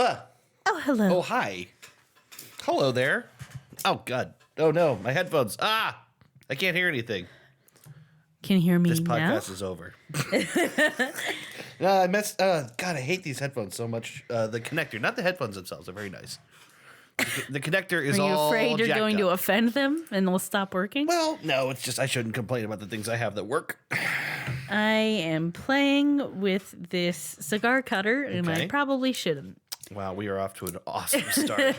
Oh, hello. Oh, hi. Hello there. Oh, God. Oh, no. My headphones. I can't hear anything. Can you hear me This now? podcast is over. I messed. God, I hate these headphones so much. The connector, not the headphones themselves, are very nice. The connector is Are you all afraid you're jacked going to up. offend them and they'll stop working? Well, no, it's just I shouldn't complain about the things I have that work. I am playing with this cigar cutter, and I Okay. probably shouldn't. Wow, we are off to an awesome start.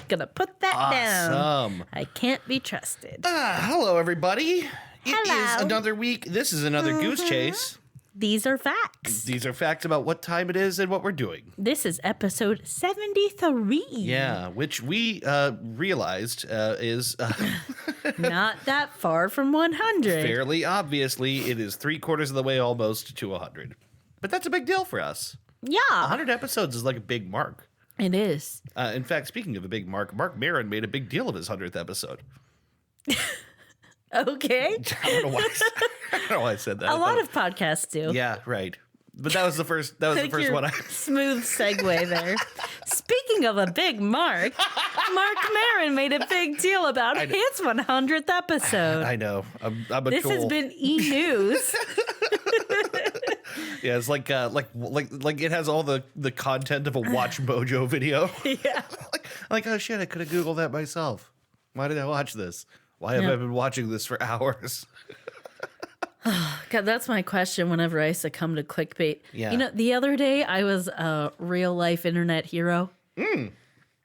Gonna put that down. Awesome. I can't be trusted. Hello, everybody. It Hello. is another week. This is another Goose Chase. These are facts. These are facts about what time it is and what we're doing. This is episode 73. Yeah, which we realized is Not that far from 100. fairly obviously it is 3/4 of the way almost to 100. But that's a big deal for us. Yeah, 100 episodes is like a big mark. it is. In fact, speaking of a big mark, Mark Maron made a big deal of his 100th episode. Okay. I don't know why I said that. A lot of podcasts do. Yeah, right. But that was the first. That was the Like first your one. Smooth segue there. Speaking of a big mark, Mark Maron made a big deal about his 100th episode. I know. I'm a This tool. has been E-News. Yeah, it's like it has all the content of a Watch Mojo video. Yeah. like oh shit, I could have Googled that myself. Why did I watch this? Why have I been watching this for hours? God, that's my question whenever I succumb to clickbait. Yeah. You know, the other day I was a real life internet hero.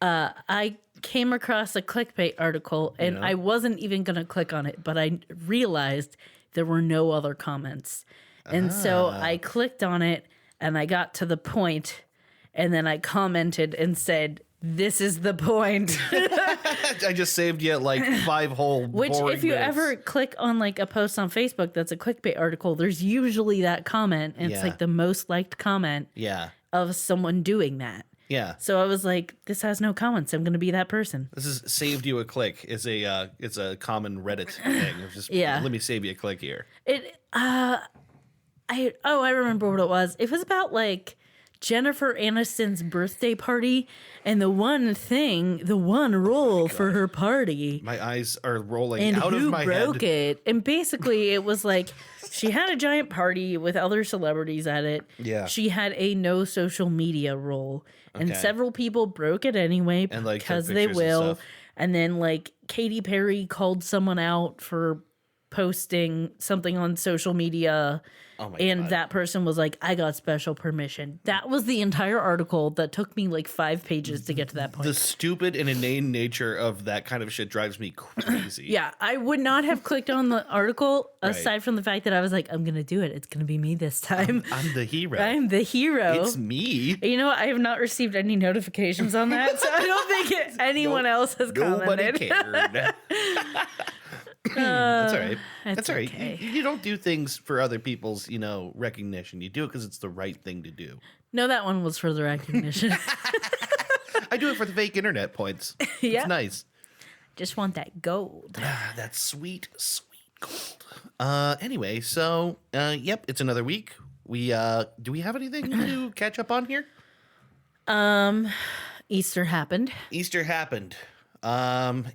I came across a clickbait article and I wasn't even going to click on it, but I realized there were no other comments. And so I clicked on it and I got to the point and then I commented and said, "This is the point." I just saved you like 5 whole Which, boring if you minutes. ever click on like a post on Facebook that's a clickbait article, there's usually that comment, and it's Yeah. like the most liked comment Yeah. of someone doing that. Yeah. So I was like, this has no comments. I'm going to be that person. This is saved you a click. It's a common Reddit thing. It's just Yeah. let me save you a click here. I remember what it was. It was about like Jennifer Aniston's birthday party, and the one rule for her party. My eyes are rolling And out of who my broke head. it? And basically, it was like she had a giant party with other celebrities at it. Yeah. She had a no social media rule, and Okay. several people broke it anyway And, like, took because they pictures and will. stuff. And then like Katy Perry called someone out for posting something on social media. Oh my And God. that person was like, I got special permission. That was the entire article that took me like 5 pages to get to that point. The stupid and inane nature of that kind of shit drives me crazy. Yeah, I would not have clicked on the article Right. aside from the fact that I was like, I'm going to do it. It's going to be me this time. I'm the hero. I'm the hero. It's me. You know what? I have not received any notifications on that, so I don't think anyone else has Nobody commented. cared. That's all right. it's That's all right. okay. You don't do things for other people's, recognition. You do it because it's the right thing to do. No, that one was for the recognition. I do it for the fake internet points. Yeah. It's nice. Just want that gold. That's sweet, sweet gold. Anyway, so yep, it's another week. We do we have anything to catch up on here? Easter happened. Easter happened.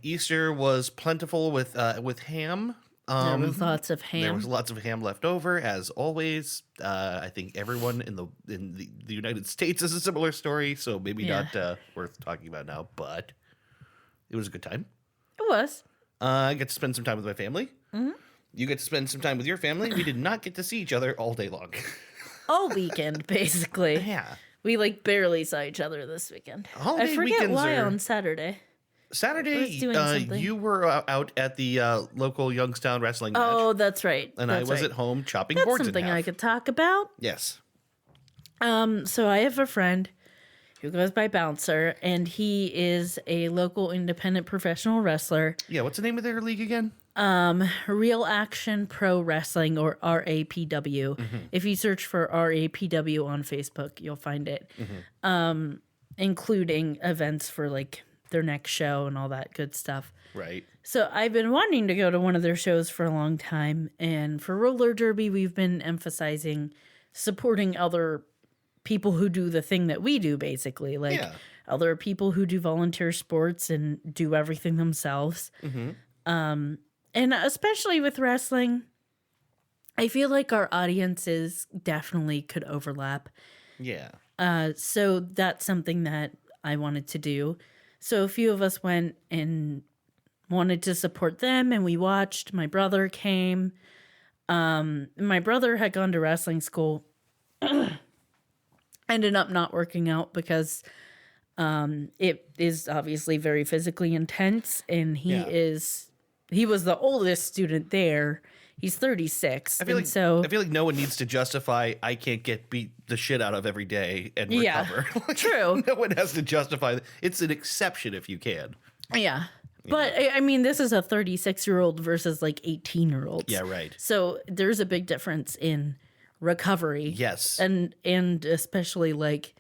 Easter was plentiful with ham. There was lots of There ham. was lots of ham left over, as always. I think everyone in the United States has a similar story, so maybe Yeah. not worth talking about now. But it was a good time. It was. I get to spend some time with my family. Mm-hmm. You get to spend some time with your family. We did not get to see each other all day long. All weekend, basically. Yeah. We like barely saw each other this weekend. I Holiday forget weekends why are- on Saturday. Saturday, was doing something. you were out at the local Youngstown wrestling match, Oh, that's right. and That's I was right. at home chopping That's boards something in half. I could talk about. Yes. So I have a friend who goes by Bouncer, and he is a local independent professional wrestler. Yeah, what's the name of their league again? Real Action Pro Wrestling, or RAPW. Mm-hmm. If you search for RAPW on Facebook, you'll find it. Mm-hmm. Including events for like their next show and all that good stuff. Right. So I've been wanting to go to one of their shows for a long time. And for roller derby, we've been emphasizing supporting other people who do the thing that we do, basically. Like, other people who do volunteer sports and do everything themselves. And especially with wrestling, I feel like our audiences definitely could overlap. Yeah. So that's something that I wanted to do. So a few of us went and wanted to support them, and we watched. My brother came. My brother had gone to wrestling school. Ended up not working out because it is obviously very physically intense, and he was the oldest student there. He's 36. I feel like no one needs to justify I can't get beat the shit out of every day and recover. True. No one has to justify. It's an exception if you can. Yeah. But I mean, this is a 36-year-old versus like 18-year-olds. Yeah, right. So there's a big difference in recovery. Yes. And especially like,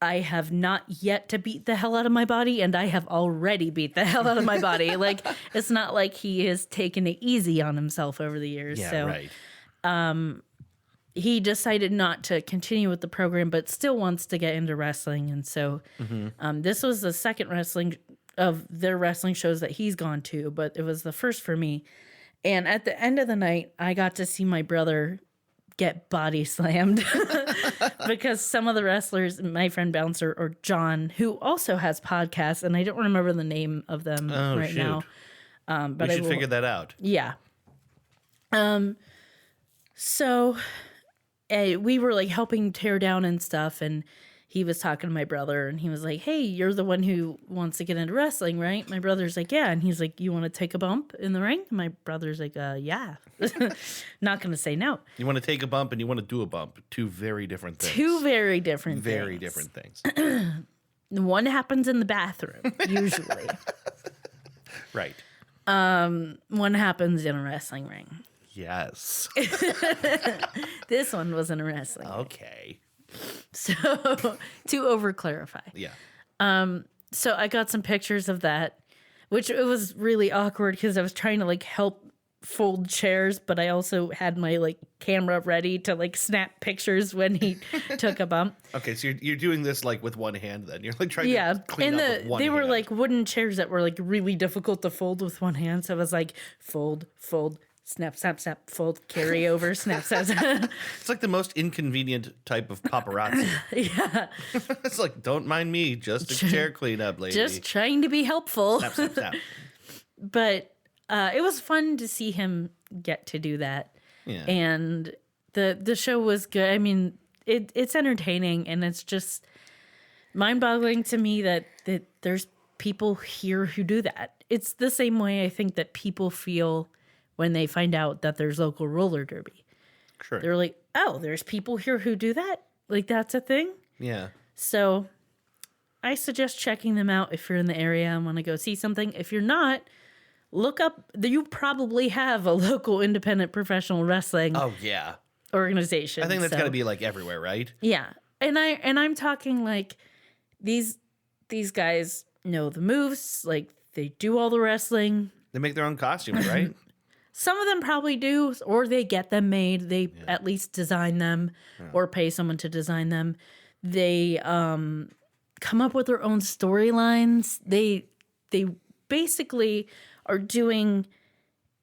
I have not yet to beat the hell out of my body, and I have already beat the hell out of my body. Like, it's not like he has taken it easy on himself over the years. Yeah, so, right. He decided not to continue with the program, but still wants to get into wrestling. And so this was the second wrestling of their wrestling shows that he's gone to, but it was the first for me. And at the end of the night, I got to see my brother get body slammed because some of the wrestlers, my friend Bouncer or John, who also has podcasts, and I don't remember the name of them now. But we should figure that out. Yeah. So we were like helping tear down and stuff, and he was talking to my brother, and he was like, "Hey, you're the one who wants to get into wrestling, right?" My brother's like, "Yeah." And he's like, "You want to take a bump in the ring?" And my brother's like, "Yeah." Not going to say no. You want to take a bump and you want to do a bump. Two very different things. Two very different Very things. different things. One happens in the bathroom, usually. Right. One happens in a wrestling ring. Yes. This one was in a wrestling ring. Okay. So, to over clarify. Yeah. So I got some pictures of that, which it was really awkward because I was trying to like help fold chairs, but I also had my like camera ready to like snap pictures when he took a bump. Okay, so you're doing this like with one hand then. You're like trying to clean up with one they hand. were like wooden chairs that were like really difficult to fold with one hand. So I was like fold, snap, snap, snap, fold, carry over, snap, snap, snap. It's like the most inconvenient type of paparazzi. Yeah. It's like, don't mind me, just a chair cleanup, lady. Just trying to be helpful. Snap, snap, snap. But it was fun to see him get to do that. Yeah. And the show was good. I mean, it's entertaining, and it's just mind-boggling to me that there's people here who do that. It's the same way I think that people feel when they find out that there's local roller derby. Sure. They're like, oh, there's people here who do that? Like, that's a thing? Yeah. So I suggest checking them out if you're in the area and want to go see something. If you're not, look up. You probably have a local independent professional wrestling organization. I think that's got to be like everywhere, right? Yeah. And I'm talking like these guys know the moves, like they do all the wrestling. They make their own costumes, right? Some of them probably do, or they get them made. They at least design them or pay someone to design them. They come up with their own storylines. They basically are doing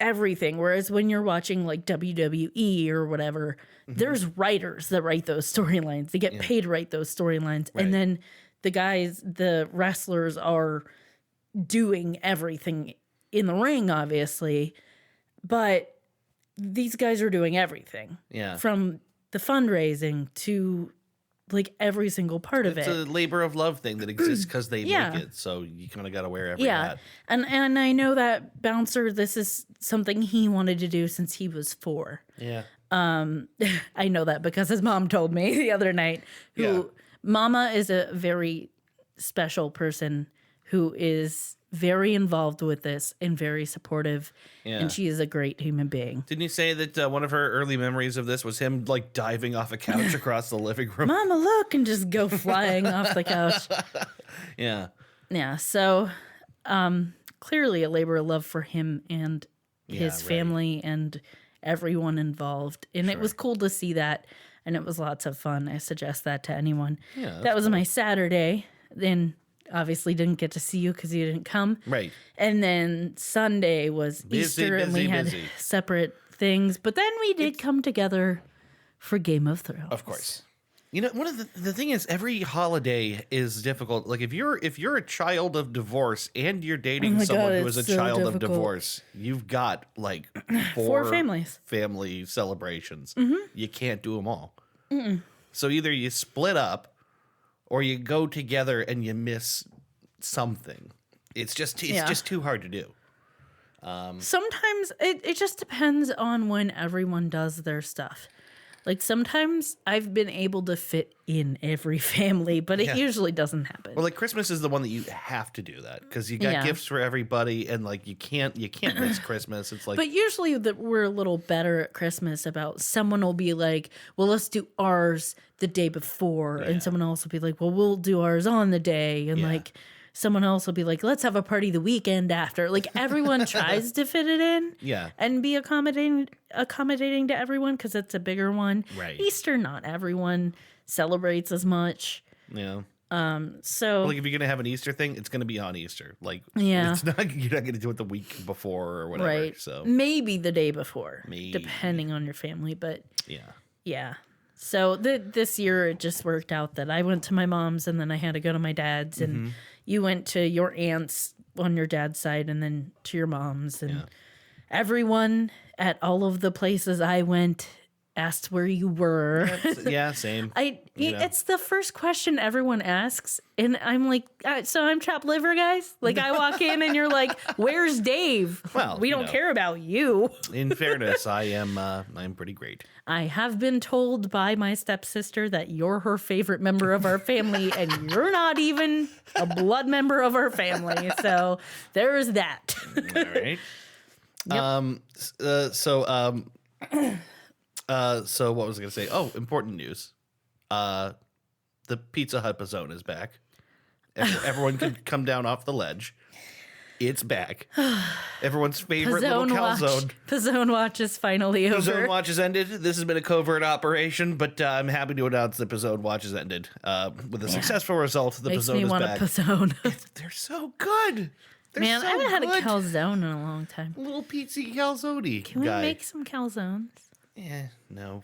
everything. Whereas when you're watching like WWE or whatever, there's writers that write those storylines. They get paid to write those storylines. Right. And then the wrestlers are doing everything in the ring, obviously. But these guys are doing everything. Yeah. From the fundraising to like every single part of it. It's a labor of love thing that exists because they make it. So you kind of got to wear every hat. And I know that Bouncer, this is something he wanted to do since he was 4. Yeah. I know that because his mom told me the other night. Mama is a very special person who is very involved with this and very supportive. Yeah. And she is a great human being. Didn't you say that one of her early memories of this was him like diving off a couch across the living room? Mama, look, and just go flying off the couch. Yeah. Yeah. So clearly a labor of love for him and his family and everyone involved. And it was cool to see that. and it was lots of fun. I suggest that to anyone. Yeah, that was my Saturday. Then obviously didn't get to see you because you didn't come. Right. And then Sunday was Easter, and we had separate things. But then we did come together for Game of Thrones. Of course. You know, one of the thing is, every holiday is difficult. Like if you're a child of divorce and you're dating someone who is a child of divorce, you've got like four family celebrations. You can't do them all. So either you split up, or you go together and you miss something. It's just too hard to do. Sometimes it just depends on when everyone does their stuff. Like sometimes I've been able to fit in every family, but it usually doesn't happen. Well, like Christmas is the one that you have to do that because you got gifts for everybody, and like you can't miss Christmas. It's like, but usually we're a little better at Christmas about someone will be like, well, let's do ours the day before, and someone else will be like, well, we'll do ours on the day, and like. Someone else will be like, let's have a party the weekend after. Like everyone tries to fit it in and be accommodating to everyone because it's a bigger one. Right. Easter, not everyone celebrates as much. Yeah. So like if you're going to have an Easter thing, it's going to be on Easter. Like you're not going to do it the week before or whatever. Right. So maybe the day before, depending on your family. But yeah. So this year it just worked out that I went to my mom's and then I had to go to my dad's and you went to your aunt's on your dad's side and then to your mom's and everyone at all of the places I went asked where you were. Same. It's the first question everyone asks, and I'm like, so I'm chopped liver, guys. Like I walk in and you're like, where's Dave? Well, we don't care about you. In fairness, I'm pretty great. I have been told by my stepsister that you're her favorite member of our family, and you're not even a blood member of our family. So there's that. All right. So what was I going to say? Oh, important news. The Pizza Hut Pizzone is back. Everyone can come down off the ledge. It's back. Everyone's favorite little calzone. Pizzone watch is finally over. Pizzone watch has ended. This has been a covert operation, but I'm happy to announce the Pizzone watch has ended. With a successful result, the Makes Pizzone me is want back. A Pizzone. They're so good. Man, I haven't had a calzone in a long time. Little pizza calzone. Can we make some calzones? Yeah, no.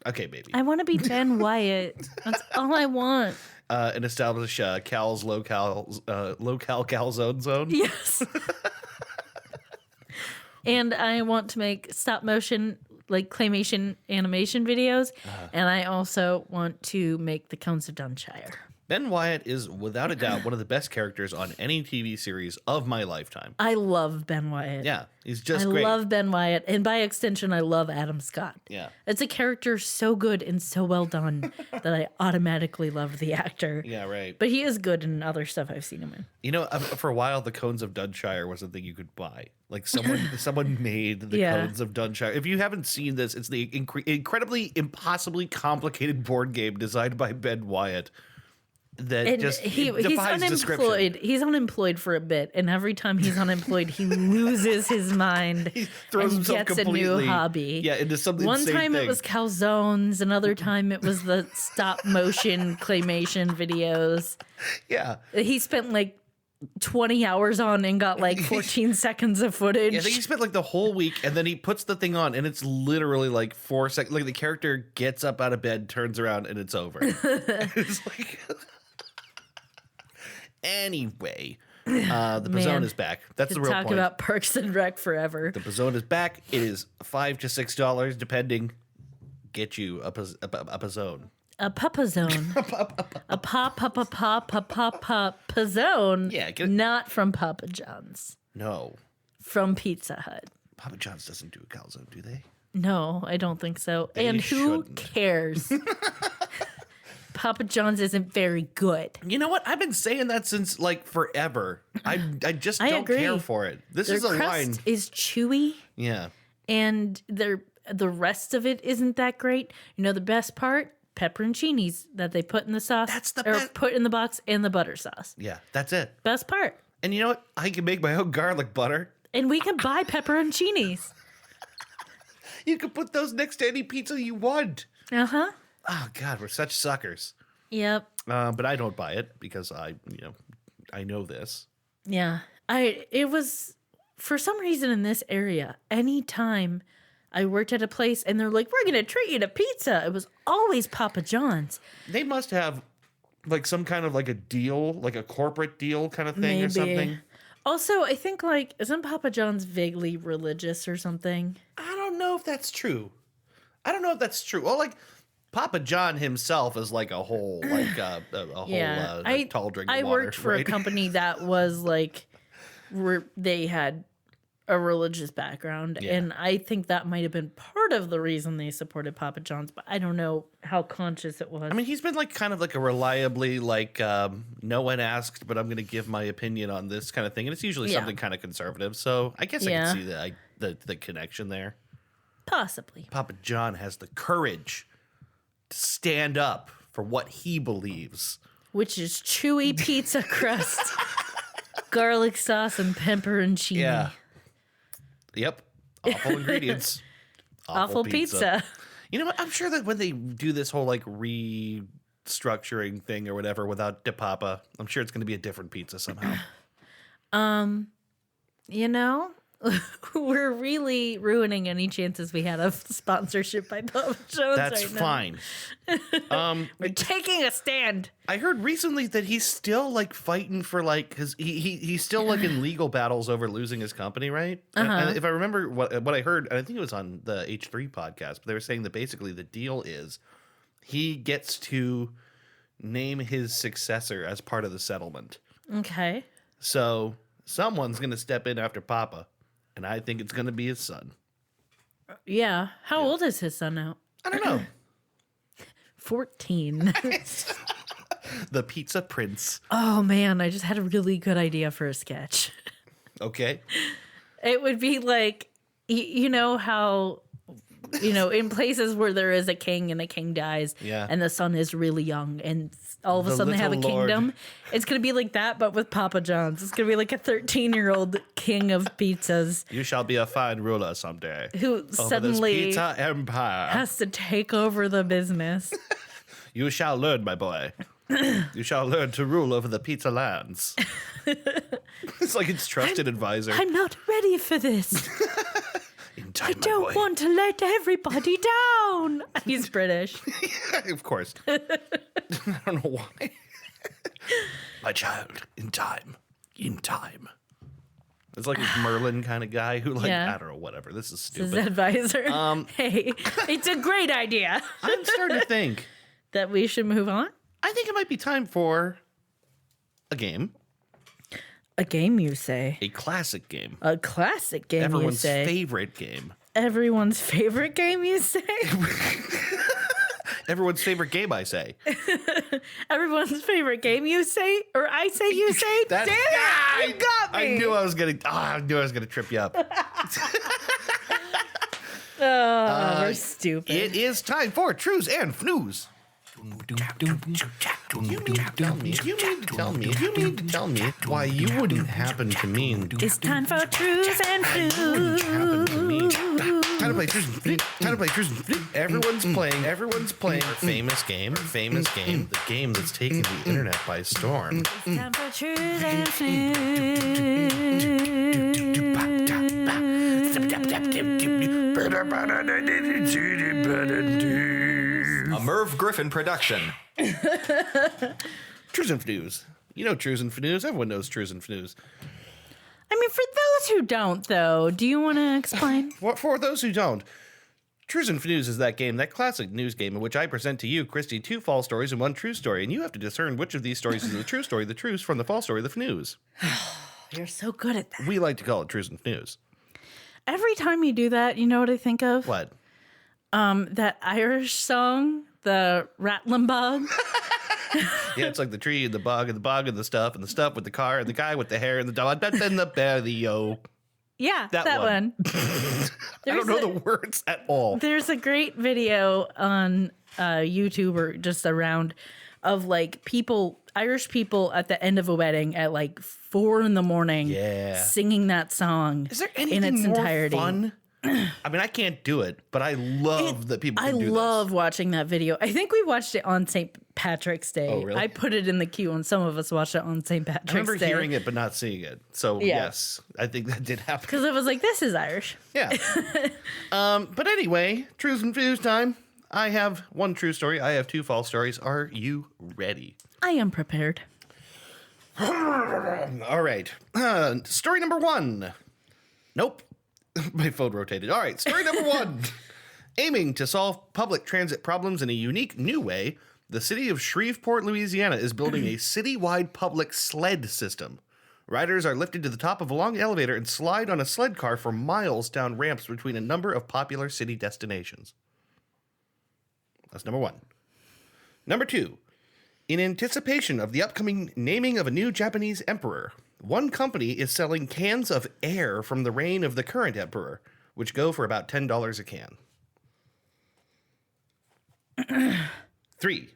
Okay, baby. I want to be Ben Wyatt. That's all I want. And establish Cal's local calzone zone. Yes. And I want to make stop motion, like claymation animation videos. And I also want to make the Cones of Dunshire. Ben Wyatt is, without a doubt, one of the best characters on any TV series of my lifetime. I love Ben Wyatt. Yeah, he's just great. I love Ben Wyatt. And by extension, I love Adam Scott. Yeah. It's a character so good and so well done that I automatically love the actor. Yeah, right. But he is good in other stuff I've seen him in. You know, for a while, the Cones of Dunshire was a thing you could buy. Like someone made the Cones of Dunshire. If you haven't seen this, it's the incredibly, impossibly complicated board game designed by Ben Wyatt. That and just he's unemployed. He's unemployed for a bit, and every time he's unemployed, he loses his mind. He throws and gets a new hobby. Yeah, into something. One time it was calzones, another time it was the stop motion claymation videos. Yeah, he spent like 20 hours on and got like 14 seconds of footage. Yeah, I think he spent like the whole week, and then he puts the thing on, and it's literally like 4 seconds. Like the character gets up out of bed, turns around, and it's over. It's like. Anyway, the Pizzone is back. That's the real point. Talk about Parks and Rec forever. The Pizzone is back. It is $5 to $6, depending. Get you a Pizzone. A Pupazone. A Pizzone. Yeah, not from Papa John's. No. From Pizza Hut. Papa John's doesn't do a calzone, do they? No, I don't think so. And who cares? Papa John's isn't very good. You know what? I've been saying that since like forever. I just don't care for it. This is a line. Their crust is chewy. Yeah. And the rest of it isn't that great. You know the best part? Pepperoncinis that they put in the sauce. That's the best. Or put in the box and the butter sauce. Yeah, that's it. Best part. And you know what? I can make my own garlic butter. And we can buy pepperoncinis. You can put those next to any pizza you want. Uh-huh. Oh, God, we're such suckers. Yep. But I don't buy it because I know this. Yeah. It was, for some reason in this area, anytime I worked at a place and they're like, we're going to treat you to pizza, it was always Papa John's. They must have like some kind of like a deal, like a corporate deal kind of thing or something. Also, I think like, isn't Papa John's vaguely religious or something? I don't know if that's true. Well, like Papa John himself is like a whole tall drink of water. I worked for a company that was like, they had a religious background, and I think that might have been part of the reason they supported Papa John's, but I don't know how conscious it was. I mean, he's been like kind of like a reliably like no one asked, but I'm going to give my opinion on this kind of thing, and it's usually something kind of conservative. So I guess I can see the connection there. Possibly. Papa John has the courage to stand up for what he believes, which is chewy pizza crust, garlic sauce, and pepperoncini. Yeah. Yep. Awful ingredients. Awful pizza. You know what? I'm sure that when they do this whole like restructuring thing or whatever without De Papa, I'm sure it's going to be a different pizza somehow. You know, we're really ruining any chances we had of sponsorship by Papa John's. That's fine. We're taking a stand. I heard recently that he's still like fighting for like because he's still like in legal battles over losing his company, right? And if I remember what I heard, I think it was on the H3 podcast, but they were saying that basically the deal is he gets to name his successor as part of the settlement. Okay. So someone's going to step in after Papa, and I think it's going to be his son. Yeah. How old is his son now? I don't know. 14. The Pizza Prince. Oh, man. I just had a really good idea for a sketch. Okay. It would be like, you know how, in places where there is a king and the king dies and the son is really young and all of a sudden they have a kingdom. It's going to be like that, but with Papa John's. It's going to be like a 13-year-old king of pizzas. You shall be a fine ruler someday. Who suddenly this pizza empire has to take over the business. You shall learn, my boy. You shall learn to rule over the pizza lands. It's like its trusted advisor. I'm not ready for this. In time, I don't want to let everybody down. He's British. Yeah, of course. I don't know why. My child, in time. In time. It's like a Merlin kind of guy who, like, I don't know, whatever. This is stupid. His advisor. Hey, it's a great idea. I'm starting to think that we should move on. I think it might be time for a game. A game, you say? A classic game. A classic game, you say? Everyone's favorite game. Everyone's favorite game, you say? Everyone's favorite game, I say. Everyone's favorite game, you say? Or I say, you say? Damn it! You got me! I knew I was gonna trip you up. We're stupid. It is time for Trues and Fnews. You need to tell me why you wouldn't happen to mean. It's time for Trues and Fnews. Time to play Trues and Fnews. Everyone's playing a famous game, the game that's taken the internet by storm. It's time for Trues and Fnews. A Merv Griffin production. Trues and Fnews. You know Trues and Fnews. Everyone knows Trues and Fnews. I mean, for those who don't, though, do you want to explain? For those who don't, Trues and Fnews is that game, that classic news game in which I present to you, Christy, 2 false stories and 1 true story, and you have to discern which of these stories is the true story, the trues from the false story, the Fnews. You're so good at that. We like to call it Trues and Fnews. Every time you do that, you know what I think of? What? That Irish song, the Rattling Bug. Yeah, it's like the tree and the bug and the stuff with the car and the guy with the hair and the dog and the belly-o. Yeah, that one. I don't know the words at all. There's a great video on YouTube or just around of like Irish people at the end of a wedding at like 4 a.m. Yeah. singing that song. Is there anything in its more entirety. fun I mean, I can't do it, but I love that people can do this. I love watching that video. I think we watched it on St. Patrick's Day. Oh, really? I put it in the queue, and some of us watched it on St. Patrick's Day. I remember hearing it, but not seeing it. So, yes, I think that did happen. Because I was like, this is Irish. Yeah. But anyway, truths and views time. I have one true story. I have two false stories. Are you ready? I am prepared. All right. Story number one. Nope. My phone rotated. All right. Story number one. Aiming to solve public transit problems in a unique new way, the city of Shreveport, Louisiana is building a citywide public sled system. Riders are lifted to the top of a long elevator and slide on a sled car for miles down ramps between a number of popular city destinations. That's number one. Number two. In anticipation of the upcoming naming of a new Japanese emperor, one company is selling cans of air from the reign of the current emperor, which go for about $10 a can. 3.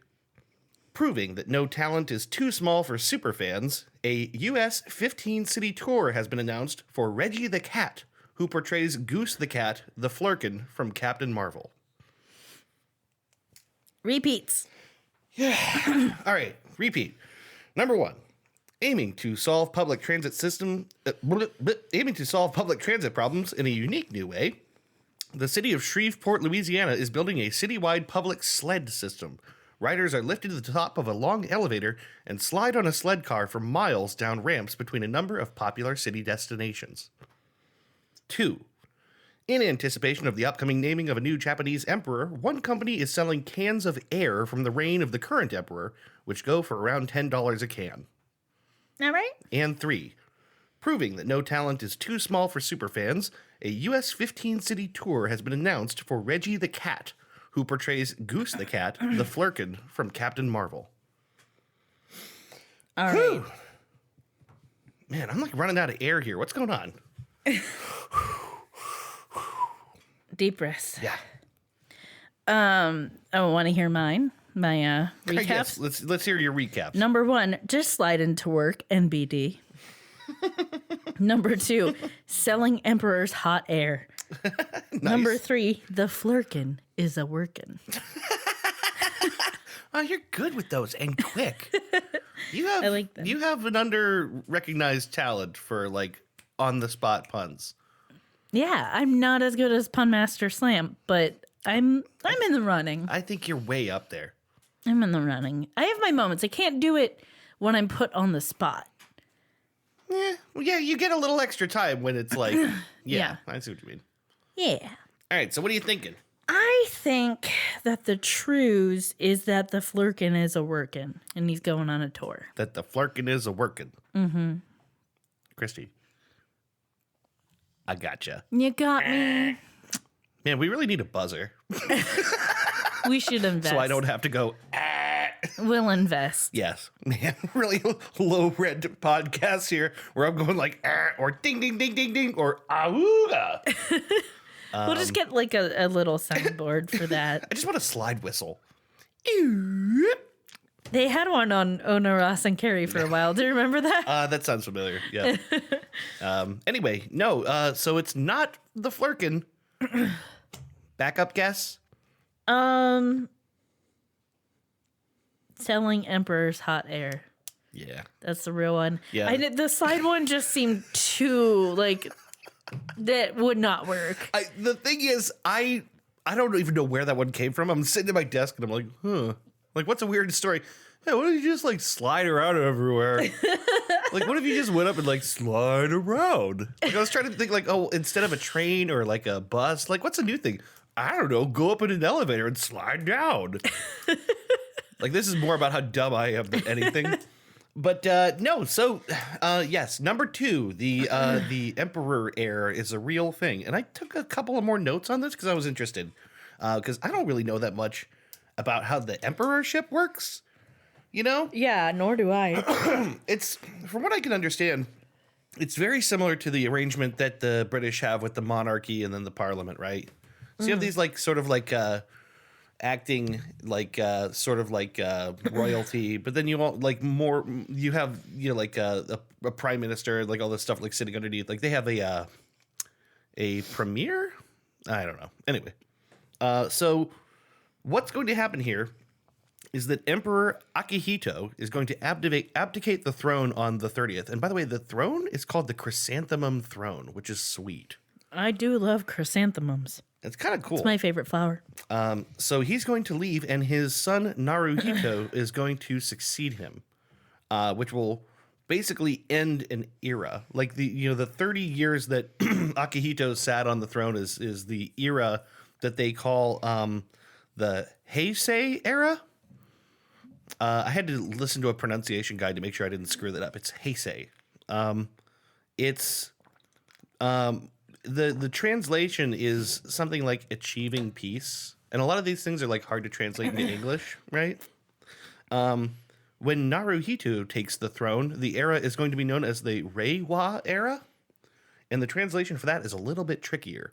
Proving that no talent is too small for superfans, a U.S. 15-city tour has been announced for Reggie the Cat, who portrays Goose the Cat, the Flurkin from Captain Marvel. Repeats. Yeah. All right. Repeat. Number one. Aiming to solve public transit problems in a unique new way, the city of Shreveport, Louisiana is building a citywide public sled system. Riders are lifted to the top of a long elevator and slide on a sled car for miles down ramps between a number of popular city destinations. 2. In anticipation of the upcoming naming of a new Japanese emperor, one company is selling cans of air from the reign of the current emperor, which go for around $10 a can. All right. And 3. Proving that no talent is too small for superfans, a U.S. 15-city tour has been announced for Reggie the Cat, who portrays Goose the Cat, the Flurkin from Captain Marvel. All right. Man, I'm like running out of air here. What's going on? Deep breaths. Yeah. I want to hear mine. My recaps. Yes, let's hear your recaps. Number 1, just slide into work, NBD. Number 2, selling emperor's hot air. Nice. Number 3, the flirkin is a workin'. Oh, you're good with those and quick. I like them. You have an under-recognized talent for like on-the-spot puns. Yeah, I'm not as good as Pun Master Slam, but I'm in the running. I think you're way up there. I'm in the running. I have my moments. I can't do it when I'm put on the spot. Yeah, you get a little extra time when it's like, yeah, I see what you mean. Yeah. All right, so what are you thinking? I think that the trues is that the flirkin is a workin' and he's going on a tour. That the flirkin is a workin'. Mm-hmm. Christy, I gotcha. You got me. Man, we really need a buzzer. We should invest. So I don't have to go, We'll invest. Yes. Man, really low rent podcast here where I'm going like, or ding, ding, ding, ding, ding, or auga. We'll just get like a little soundboard for that. I just want a slide whistle. They had one on Ona, Ross, and Carrie for a while. Do you remember that? That sounds familiar. Yeah. Anyway, no. So it's not the flirkin. Backup guess? Selling emperor's hot air. Yeah. That's the real one. Yeah. The slide one just seemed too like that would not work. The thing is, I don't even know where that one came from. I'm sitting at my desk and I'm like, like, what's a weird story? Hey, what if you just like slide around everywhere? Like, what if you just went up and like slide around? Like, I was trying to think like, oh, instead of a train or like a bus, like what's a new thing? I don't know. Go up in an elevator and slide down. Like, this is more about how dumb I am than anything. But no, so yes, number 2, the Emperor air is a real thing. And I took a couple of more notes on this because I was interested. Because I don't really know that much about how the emperorship works, you know? Yeah, nor do I. It's, from what I can understand, it's very similar to the arrangement that the British have with the monarchy and then the parliament, right? So you have these like sort of like acting like sort of like royalty, but then you want like more. You have like a prime minister, like all this stuff like sitting underneath. Like they have a premier. I don't know. Anyway, so what's going to happen here is that Emperor Akihito is going to abdicate the throne on the 30th. And by the way, the throne is called the Chrysanthemum Throne, which is sweet. I do love chrysanthemums. It's kind of cool. It's my favorite flower. So he's going to leave, and his son Naruhito is going to succeed him, which will basically end an era. Like the 30 years that Akihito sat on the throne is the era that they call the Heisei era. I had to listen to a pronunciation guide to make sure I didn't screw that up. It's Heisei. It's the translation is something like achieving peace, and a lot of these things are like hard to translate into English, right? When Naruhito takes the throne, the era is going to be known as the Reiwa era, and the translation for that is a little bit trickier.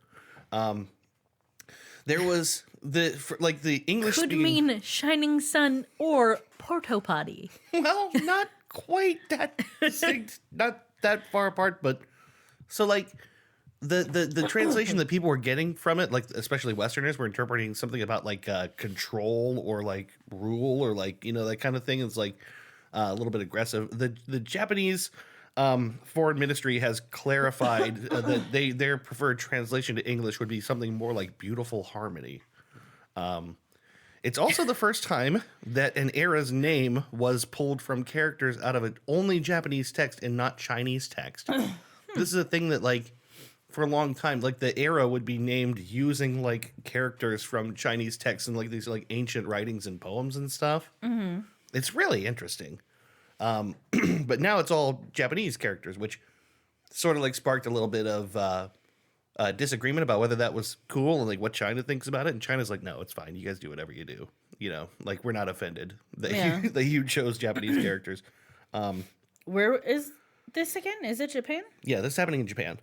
There was the English could mean shining sun or porta potty. Well, not quite that distinct, not that far apart, but so like the translation that people were getting from it, like especially Westerners, were interpreting something about like control or like rule or like that kind of thing. It's like a little bit aggressive. The Japanese foreign ministry has clarified that their preferred translation to English would be something more like beautiful harmony. It's also the first time that an era's name was pulled from characters out of an only Japanese text and not Chinese text. This is a thing that like for a long time, like the era would be named using like characters from Chinese texts and like these like ancient writings and poems and stuff. Mm-hmm. It's really interesting. But now it's all Japanese characters, which sort of like sparked a little bit of disagreement about whether that was cool and like what China thinks about it. And China's like, no, it's fine. You guys do whatever you do. Like we're not offended that you chose Japanese characters. Where is this again? Is it Japan? Yeah, this is happening in Japan.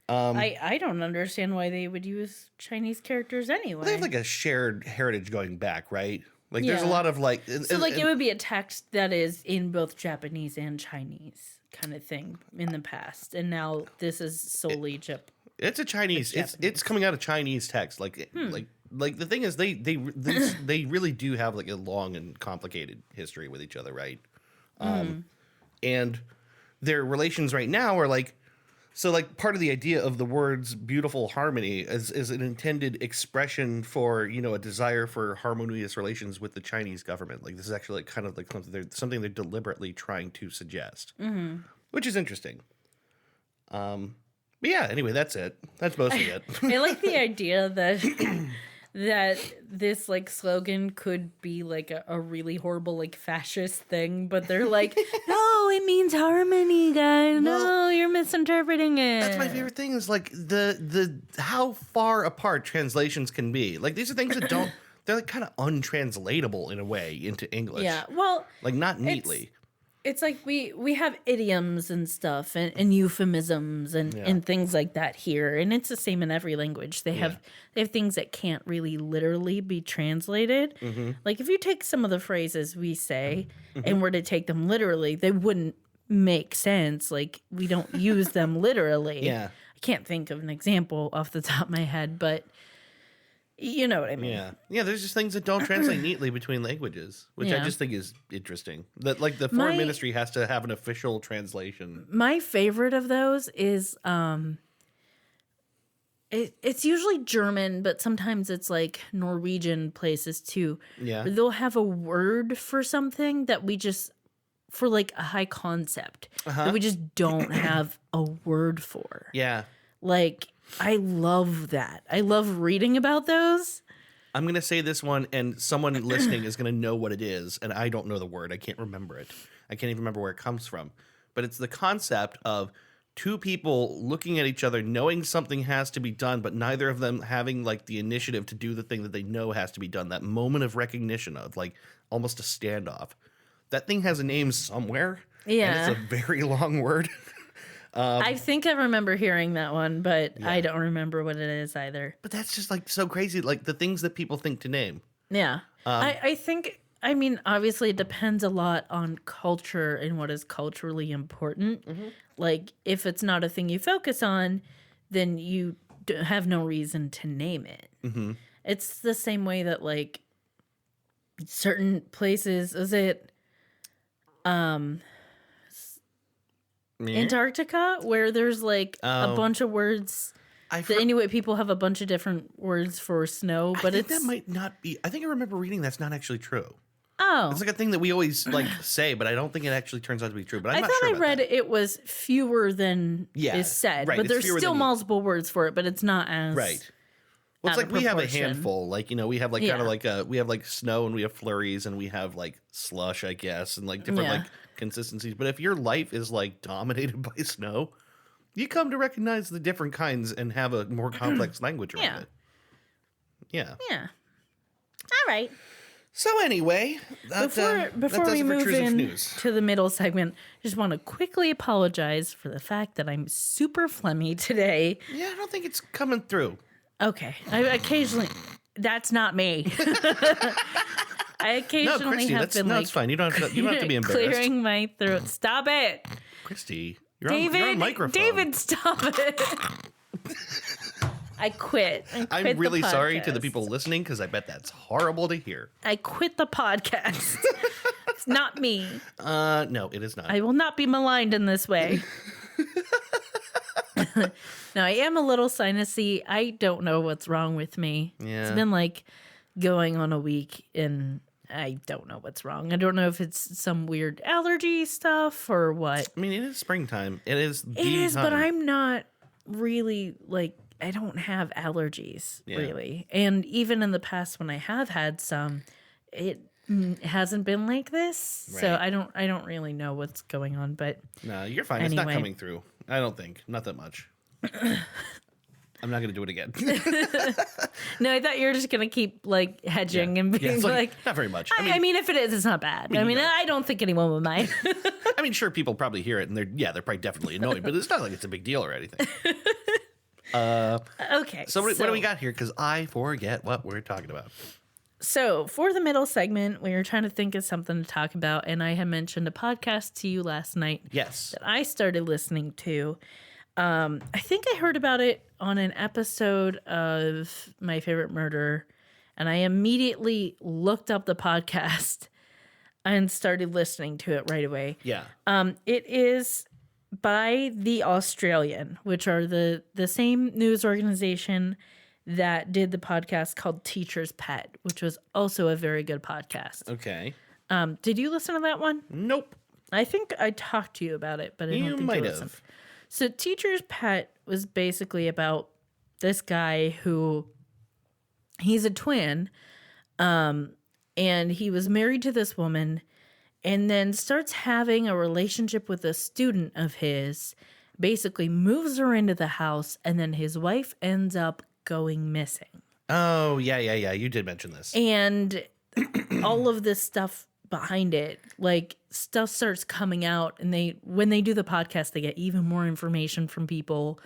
I don't understand why they would use Chinese characters anyway. They have like a shared heritage going back, right? Like there's a lot of like... it would be a text that is in both Japanese and Chinese kind of thing in the past. And now this is solely It's a Chinese. It's coming out of Chinese text. Like the thing is they really do have like a long and complicated history with each other, right? And their relations right now are like... So, like, part of the idea of the words beautiful harmony is an intended expression for, a desire for harmonious relations with the Chinese government. Like, this is actually like kind of like something they're deliberately trying to suggest, which is interesting. But yeah, anyway, that's it. That's mostly it. I like the idea that this like slogan could be like a really horrible like fascist thing, but they're like, no, it means harmony, guys. No, you're misinterpreting it. That's my favorite thing is like the how far apart translations can be. Like these are things that they're like kind of untranslatable in a way into English. Yeah, well, like not neatly. It's like we have idioms and stuff and euphemisms and things like that here, and it's the same in every language. They have things that can't really literally be translated. Mm-hmm. Like if you take some of the phrases we say and were to take them literally, they wouldn't make sense. Like we don't use them literally. Yeah, I can't think of an example off the top of my head, but you know what I mean. Yeah. There's just things that don't translate neatly between languages, which I just think is interesting. That like the foreign ministry has to have an official translation. My favorite of those is it's usually German, but sometimes it's like Norwegian places too. Yeah, they'll have a word for something that we just for like a high concept that we just don't have a word for. Yeah, like. I love that. I love reading about those. I'm going to say this one, and someone listening is going to know what it is, and I don't know the word. I can't remember it. I can't even remember where it comes from. But it's the concept of two people looking at each other, knowing something has to be done, but neither of them having like the initiative to do the thing that they know has to be done. That moment of recognition of like almost a standoff. That thing has a name somewhere. Yeah. And it's a very long word. I think I remember hearing that one, but I don't remember what it is either. But that's just like so crazy, like the things that people think to name. Yeah. I think, I mean, obviously it depends a lot on culture and what is culturally important. Mm-hmm. Like if it's not a thing you focus on, then you have no reason to name it. Mm-hmm. It's the same way that like certain places, is it Antarctica, where there's like a bunch of words. The Inuit people have a bunch of different words for snow, but that might not be. I think I remember reading that's not actually true. Oh, it's like a thing that we always like say, but I don't think it actually turns out to be true. But I'm not sure. I thought I read it was fewer than is said, right. But there's still multiple words for it, but it's not as right. Well, it's like we have a handful. Like, we have like kind of like we have like snow and we have flurries and we have like slush, I guess, and like different like consistencies. But if your life is like dominated by snow, you come to recognize the different kinds and have a more complex language around it. Yeah. Yeah. All right. So anyway, before we move in to the middle segment, I just want to quickly apologize for the fact that I'm super phlegmy today. Yeah, I don't think it's coming through. Okay. I occasionally... That's not me. I occasionally have been it's fine. You don't have to be embarrassed. Clearing my throat. Stop it. Christy, you're on microphone. David, stop it. I quit. I'm really sorry to the people listening because I bet that's horrible to hear. I quit the podcast. It's not me. No, it is not. I will not be maligned in this way. No, I am a little sinusy. I don't know what's wrong with me. Yeah. It's been like going on a week and I don't know what's wrong. I don't know if it's some weird allergy stuff or what. I mean, it is springtime. It is the time. But I'm not really like, I don't have allergies really. And even in the past when I have had some, it hasn't been like this. Right. So I don't really know what's going on, but no, you're fine. Anyway. It's not coming through. I don't think. Not that much. I'm not going to do it again. No, I thought you were just going to keep like hedging and being like, not very much. I mean, if it is, it's not bad. I don't think anyone would mind. I mean, sure, people probably hear it and they're probably definitely annoyed, but it's not like it's a big deal or anything. Okay. So what do we got here? Because I forget what we're talking about. So for the middle segment, we were trying to think of something to talk about, and I had mentioned a podcast to you last night. Yes. That I started listening to. I think I heard about it on an episode of My Favorite Murder, and I immediately looked up the podcast and started listening to it right away. Yeah. It is by The Australian, which are the same news organization that did the podcast called Teacher's Pet, which was also a very good podcast. Okay. Did you listen to that one? Nope. I think I talked to you about it, but I don't think you listened. So Teacher's Pet was basically about this guy who, he's a twin, and he was married to this woman and then starts having a relationship with a student of his, basically moves her into the house, and then his wife ends up going missing. Oh, yeah. You did mention this. And all of this stuff behind it, like stuff starts coming out, and when they do the podcast, they get even more information from people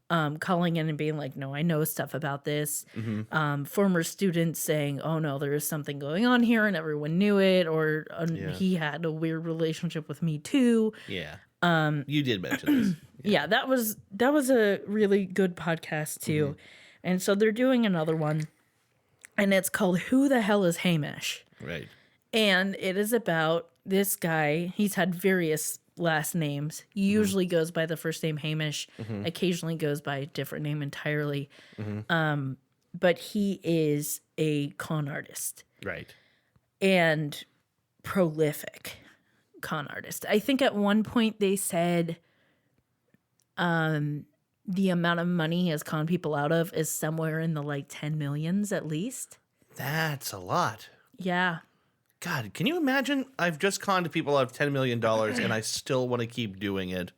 calling in and being like, no, I know stuff about this. Mm-hmm. Former students saying, oh no, there is something going on here and everyone knew it, or he had a weird relationship with me too. Yeah. You did mention this. Yeah, that was a really good podcast too. Mm-hmm. And so they're doing another one, and it's called Who the Hell is Hamish? Right. And it is about this guy. He's had various last names. He usually goes by the first name Hamish, occasionally goes by a different name entirely. Mm-hmm. But he is a con artist. Right. And prolific con artist. I think at one point they said the amount of money he has conned people out of is somewhere in the like 10 millions at least. That's a lot. Yeah. God, can you imagine? I've just conned people out of $10 million and I still want to keep doing it.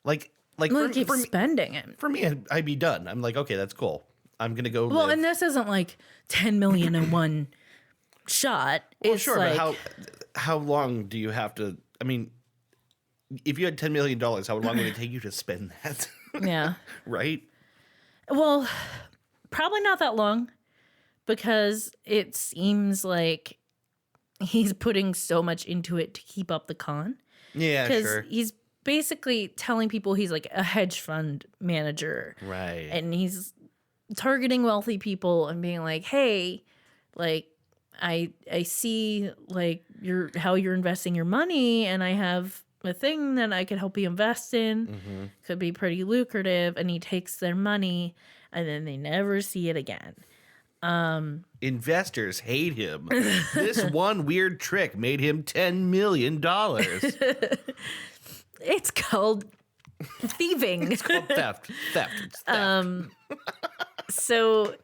Keep spending it. For me, I'd be done. I'm like, okay, that's cool. I'm going to go Well, live. and this isn't like 10 million in one shot. Well, it's sure, like, but how long do you have to, I mean, if you had $10 million, how long would it take you to spend that? Yeah. Right? Well, probably not that long, because it seems like he's putting so much into it to keep up the con. Yeah, sure. Because he's basically telling people he's like a hedge fund manager. Right. And he's targeting wealthy people and being like, hey, like, I see like how you're investing your money, and I have a thing that I could help you invest in. Could be pretty lucrative. And he takes their money, and then they never see it again. Investors hate him. This one weird trick made him $10 million. It's called thieving. It's called theft. It's theft. So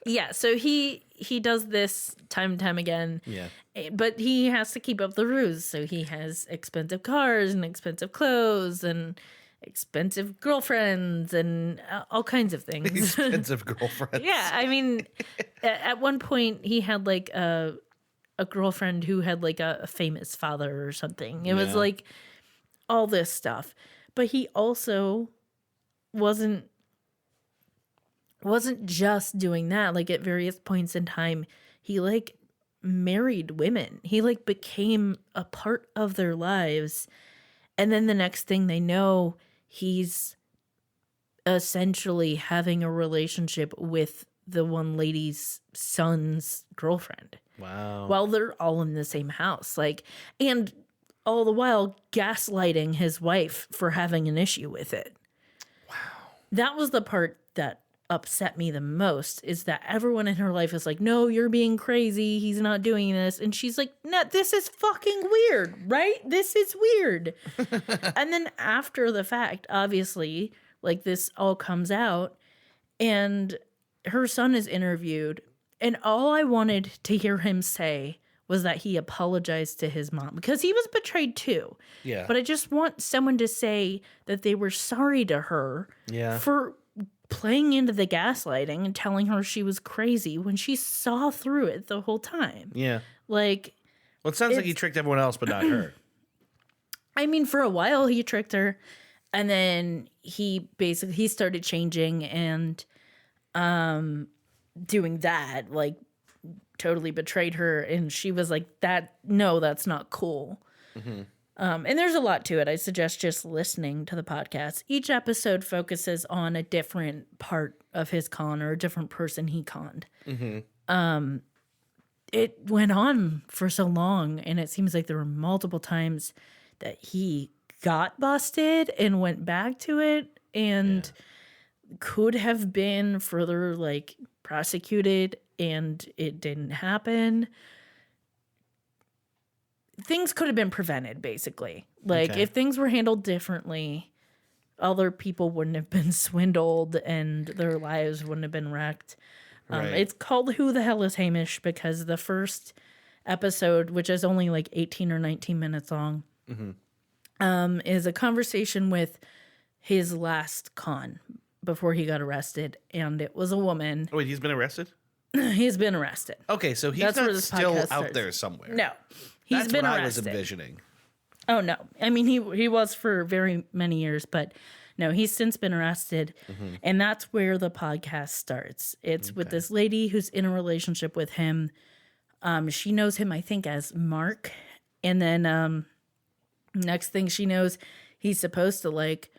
yeah, so he does this time and time again. Yeah. But he has to keep up the ruse. So he has expensive cars and expensive clothes and expensive girlfriends and all kinds of things. Expensive girlfriends. Yeah, I mean, at one point he had like a girlfriend who had like a famous father or something. It was like all this stuff. But he also wasn't just doing that. Like at various points in time, he like married women. He like became a part of their lives. And then the next thing they know, he's essentially having a relationship with the one lady's son's girlfriend. Wow. While they're all in the same house. Like, and all the while gaslighting his wife for having an issue with it. Wow. That was the part that upset me the most, is that everyone in her life is like, no, you're being crazy. He's not doing this. And she's like, no, this is fucking weird, right? This is weird. And then after the fact, obviously, like this all comes out and her son is interviewed. And all I wanted to hear him say was that he apologized to his mom because he was betrayed too. Yeah. But I just want someone to say that they were sorry to her for playing into the gaslighting and telling her she was crazy when she saw through it the whole time. Yeah. Like, well, it sounds like he tricked everyone else, but not her. I mean, for a while he tricked her, and then he started changing and doing that, like totally betrayed her, and she was like, that's not cool. Mm-hmm. And there's a lot to it. I suggest just listening to the podcast. Each episode focuses on a different part of his con or a different person he conned. Mm-hmm. It went on for so long, and it seems like there were multiple times that he got busted and went back to it and could have been further like prosecuted, and it didn't happen. Things could have been prevented, basically. Like, if things were handled differently, other people wouldn't have been swindled and their lives wouldn't have been wrecked. Right. It's called Who the Hell is Hamish because the first episode, which is only like 18 or 19 minutes long, is a conversation with his last con before he got arrested. And it was a woman. Oh, wait, he's been arrested? He's been arrested. Okay, so he's not still out there somewhere. No. He's been arrested. I was envisioning. Oh, no. I mean, he was for very many years, but no, he's since been arrested. Mm-hmm. And that's where the podcast starts. It's with this lady who's in a relationship with him. She knows him, I think, as Mark. And then next thing she knows, he's supposed to, like,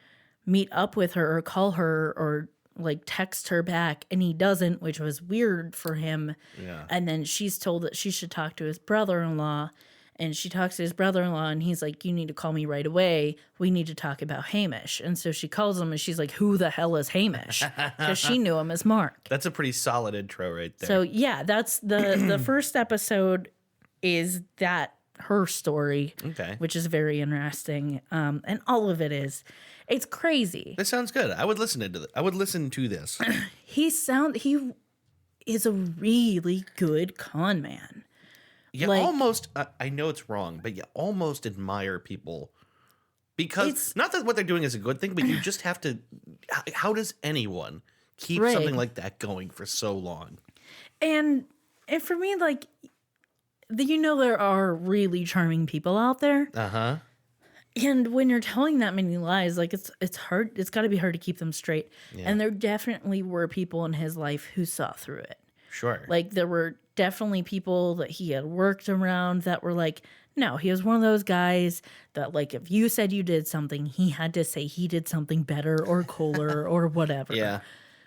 meet up with her or call her or, like, text her back. And he doesn't, which was weird for him. Yeah. And then she's told that she should talk to his brother-in-law. And she talks to his brother-in-law, and he's like, you need to call me right away. We need to talk about Hamish. And so she calls him, and she's like, who the hell is Hamish? Because she knew him as Mark. That's a pretty solid intro right there. So, yeah, that's the first episode is that her story, which is very interesting. And all of it is. It's crazy. That sounds good. I would listen to this. He is a really good con man. You almost, I know it's wrong, but you almost admire people because not that what they're doing is a good thing, but you just have to, how does anyone keep something like that going for so long? And for me, like, there are really charming people out there. Uh-huh. And when you're telling that many lies, like it's hard, it's got to be hard to keep them straight. Yeah. And there definitely were people in his life who saw through it. Sure. Like there were definitely people that he had worked around that were like, no, he was one of those guys that like if you said you did something, he had to say he did something better or cooler or whatever. Yeah.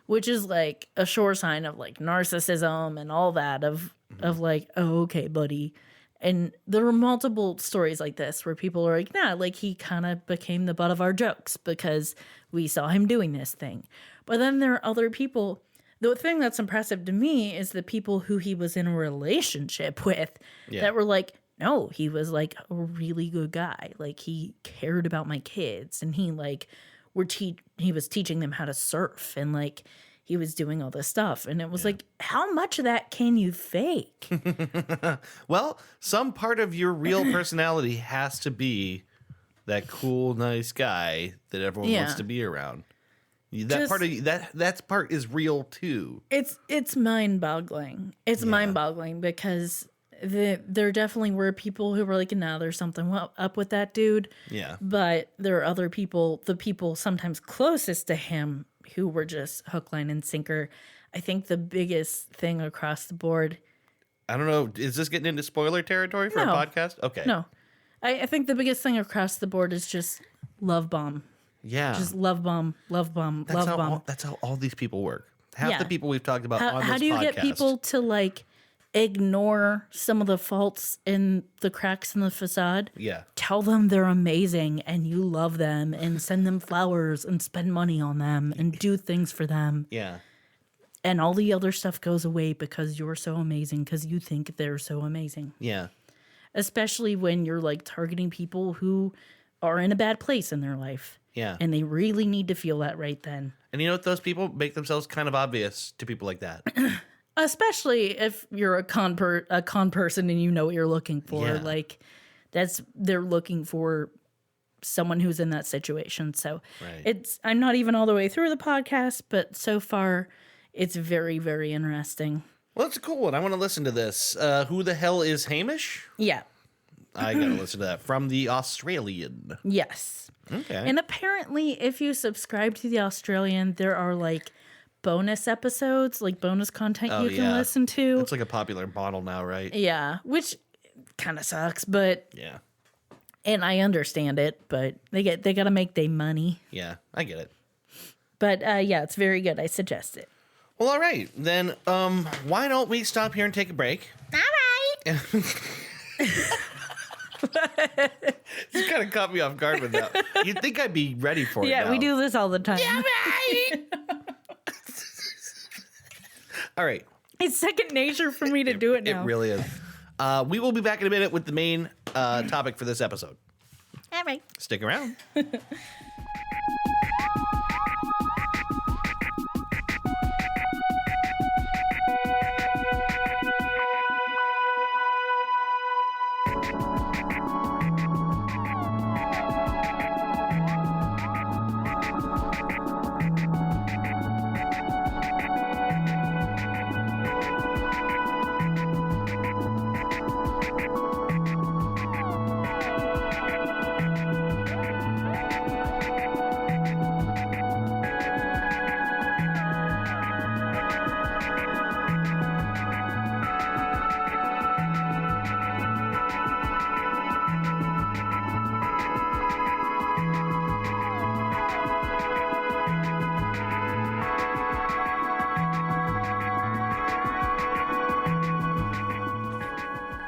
which is like a sure sign of like narcissism and all that of like, oh, okay, buddy. And there were multiple stories like this where people are like, nah, like he kind of became the butt of our jokes because we saw him doing this thing. But then there are other people. The thing that's impressive to me is the people who he was in a relationship with that were like, no, he was like a really good guy. Like he cared about my kids and he like he was teaching them how to surf and like he was doing all this stuff. And it was like, how much of that can you fake? Well, some part of your real personality has to be that cool, nice guy that everyone wants to be around. That part is real too. It's mind-boggling. It's mind-boggling because there definitely were people who were like, no, there's something up with that dude. Yeah. But there are other people, the people sometimes closest to him, who were just hook, line, and sinker. I think the biggest thing across the board. I don't know. Is this getting into spoiler territory for a podcast? Okay. No. I think the biggest thing across the board is just love bomb. Yeah. Just love bomb, love bomb, love bomb. That's how all these people work. Half the people we've talked about on this podcast. How do you get people to like ignore some of the faults in the cracks in the facade? Yeah. Tell them they're amazing and you love them and send them flowers and spend money on them and do things for them. Yeah. And all the other stuff goes away because you're so amazing because you think they're so amazing. Yeah. Especially when you're like targeting people who are in a bad place in their life. Yeah. And they really need to feel that right then. And you know what? Those people make themselves kind of obvious to people like that. Especially if you're a con person and you know what you're looking for. Yeah. Like they're looking for someone who's in that situation. So I'm not even all the way through the podcast, but so far it's very, very interesting. Well, that's a cool one. I want to listen to this. Who the hell is Hamish? Yeah. I got to listen to that. From the Australian. Yes. Okay. And apparently if you subscribe to the Australian, there are like bonus episodes, like bonus content you can listen to. It's like a popular model now, right? Yeah, which kind of sucks, but yeah. And I understand it, but they got to make their money. Yeah, I get it. But yeah, it's very good. I suggest it. Well, all right. Then why don't we stop here and take a break? All right. This kind of caught me off guard with that. You'd think I'd be ready for it. Yeah, now. we do this all the time. Yeah, right. All right. It's second nature for me to do it now. It really is. We will be back in a minute with the main topic for this episode. All right. Stick around.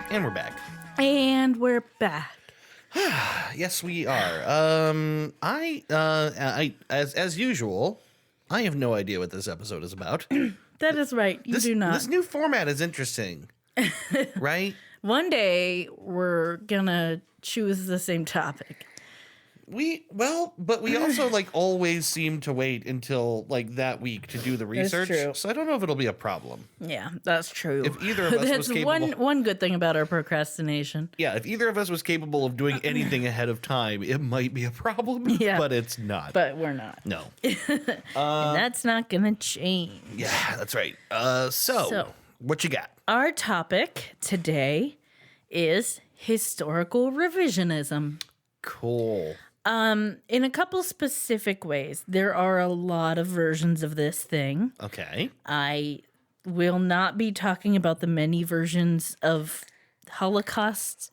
And we're back. And we're back. Yes, we are. As usual, I have no idea what this episode is about. That is right. You do not. This new format is interesting, right? One day we're gonna choose the same topic. But we also like always seem to wait until like that week to do the research. That's true. So I don't know if it'll be a problem. Yeah, that's true. If either of us was capable, one good thing about our procrastination. Yeah, if either of us was capable of doing anything ahead of time, it might be a problem. Yeah, but it's not. But we're not. No, and that's not gonna change. Yeah, that's right. So what you got? Our topic today is historical revisionism. Cool. In a couple specific ways. There are a lot of versions of this thing. Okay. I will not be talking about the many versions of Holocaust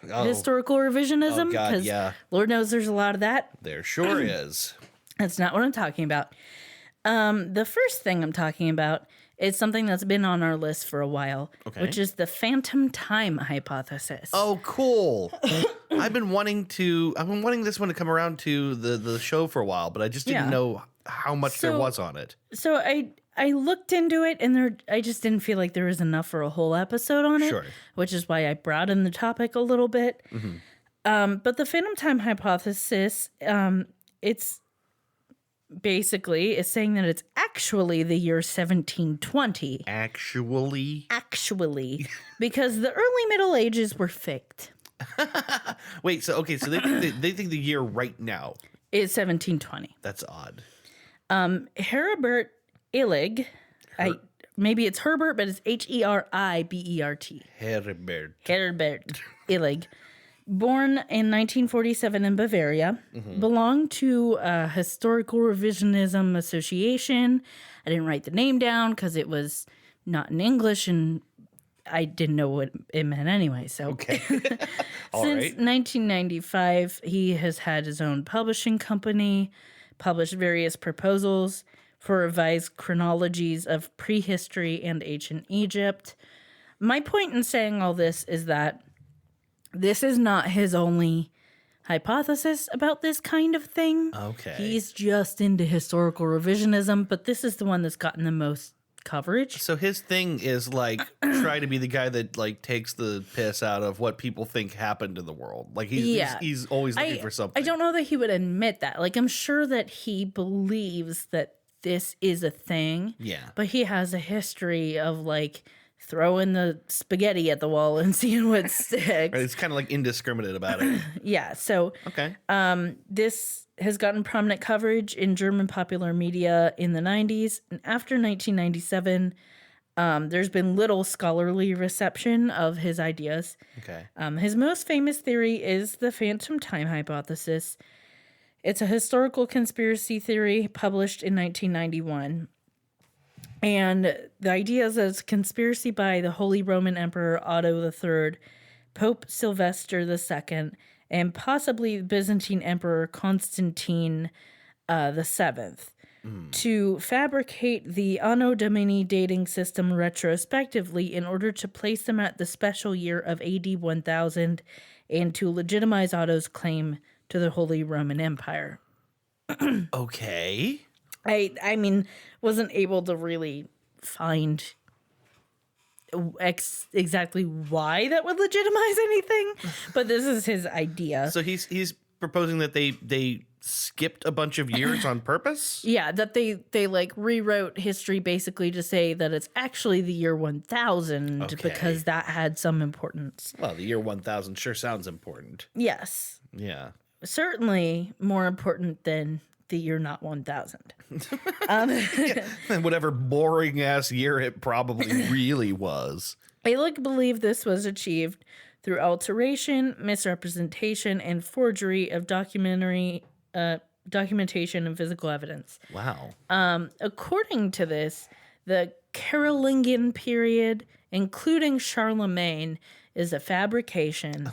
historical revisionism. Oh, God, yeah. Lord knows there's a lot of that. There sure is. That's not what I'm talking about. The first thing I'm talking about is something that's been on our list for a while, which is the phantom time hypothesis. Oh, cool. I've been wanting this one to come around to the show for a while, but I just didn't know how much there was on it. So I looked into it, and I just didn't feel like there was enough for a whole episode on it, which is why I broadened the topic a little bit. But the phantom time hypothesis, it's saying that it's actually the year 1720. Actually, because the early Middle Ages were faked. Wait, so they think the year right now is 1720. That's odd. Herbert Illig, maybe it's Herbert, but it's Heribert. Herbert Illig, born in 1947 in Bavaria, belonged to a historical revisionism association. I didn't write the name down because it was not in English, and I didn't know what it meant anyway. So, since 1995, he has had his own publishing company, published various proposals for revised chronologies of prehistory and ancient Egypt. My point in saying all this is that this is not his only hypothesis about this kind of thing. Okay. He's just into historical revisionism, but this is the one that's gotten the most coverage. So his thing is like try to be the guy that like takes the piss out of what people think happened in the world. Like he's always looking for something. I don't know that he would admit that. Like I'm sure that he believes that this is a thing. Yeah. But he has a history of like throwing the spaghetti at the wall and seeing what sticks. Right, it's kind of like indiscriminate about it. Yeah. So this has gotten prominent coverage in German popular media in the 90s. And after 1997, there's been little scholarly reception of his ideas. Okay. His most famous theory is the phantom time hypothesis. It's a historical conspiracy theory published in 1991. And the idea is that it's a conspiracy by the Holy Roman Emperor Otto III, Pope Sylvester II, and possibly Byzantine Emperor Constantine VII to fabricate the Anno Domini dating system retrospectively in order to place them at the special year of AD 1000 and to legitimize Otto's claim to the Holy Roman Empire. Okay. I mean, wasn't able to really find exactly why that would legitimize anything, but this is his idea. So he's proposing that they skipped a bunch of years on purpose? Yeah, that they like rewrote history basically to say that it's actually the year 1000 because that had some importance. Well, the year 1000 sure sounds important. Yes. Yeah. Certainly more important than the year not 1000. And whatever boring ass year it probably really was. Illig believed this was achieved through alteration, misrepresentation, and forgery of documentation and physical evidence. Wow. According to this, the Carolingian period, including Charlemagne, is a fabrication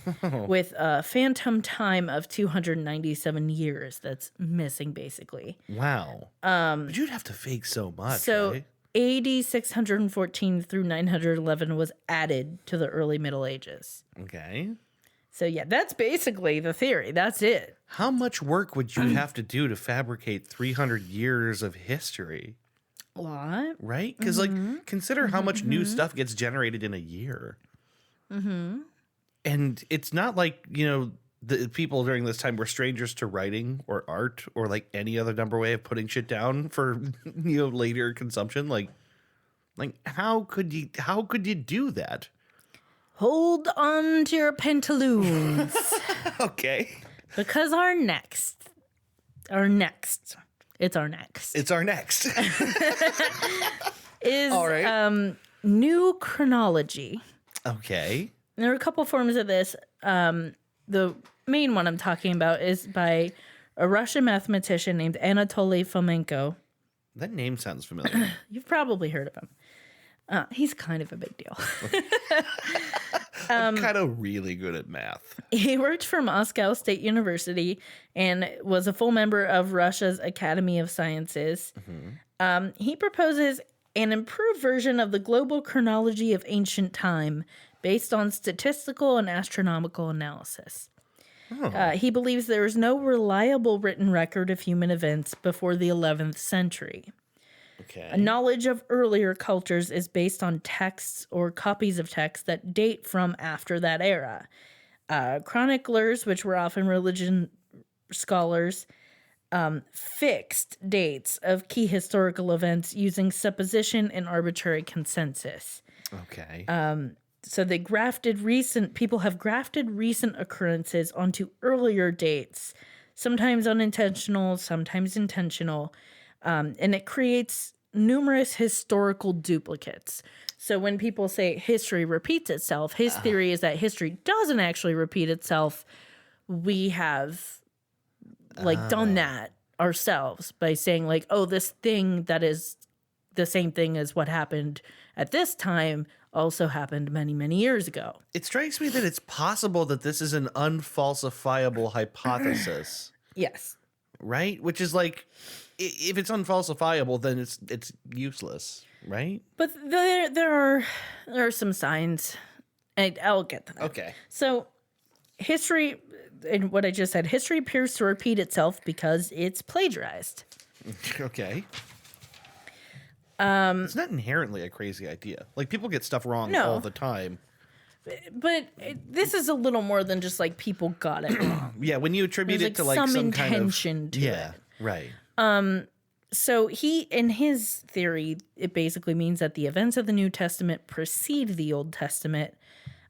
with a phantom time of 297 years that's missing, basically. Wow. But you'd have to fake so much, So right? AD 614 through 911 was added to the early Middle Ages. Okay. So yeah, that's basically the theory. That's it. How much work would you have to do to fabricate 300 years of history? A lot. Right? Because, like, consider how much new stuff gets generated in a year. Mm-hmm. And it's not like, you know, the people during this time were strangers to writing or art or, like, any other number way of putting shit down for, you know, later consumption. Like how could you do that? Hold on to your pantaloons. Okay. Because it's our next. Is All right. New chronology. Okay. There are a couple forms of this. The main one I'm talking about is by a Russian mathematician named Anatoly Fomenko. That name sounds familiar. You've probably heard of him. He's kind of a big deal. I'm kind of really good at math. He worked for Moscow State University and was a full member of Russia's Academy of Sciences. He proposes an improved version of the global chronology of ancient time based on statistical and astronomical analysis. He believes there is no reliable written record of human events before the 11th century. Okay. A knowledge of earlier cultures is based on texts or copies of texts that date from after that era. Chroniclers, which were often religion scholars, fixed dates of key historical events using supposition and arbitrary consensus. Okay. So people have grafted recent occurrences onto earlier dates, sometimes unintentional, sometimes intentional, and it creates numerous historical duplicates. So when people say history repeats itself, his theory is that history doesn't actually repeat itself. We have done that ourselves by saying like, oh, this thing that is the same thing as what happened at this time also happened many, many years ago. It strikes me that it's possible that this is an unfalsifiable hypothesis. Yes. Right? Which is like, if it's unfalsifiable, then it's useless, right? But there are some signs. I'll get to that. Okay. So history, and what I just said, history appears to repeat itself because it's plagiarized. Okay. It's not inherently a crazy idea. Like, people get stuff wrong all the time. But this is a little more than just like people got it wrong. Yeah, when you attribute There's it to like some intention kind of to it. Yeah, right. So in his theory, it basically means that the events of the New Testament precede the Old Testament.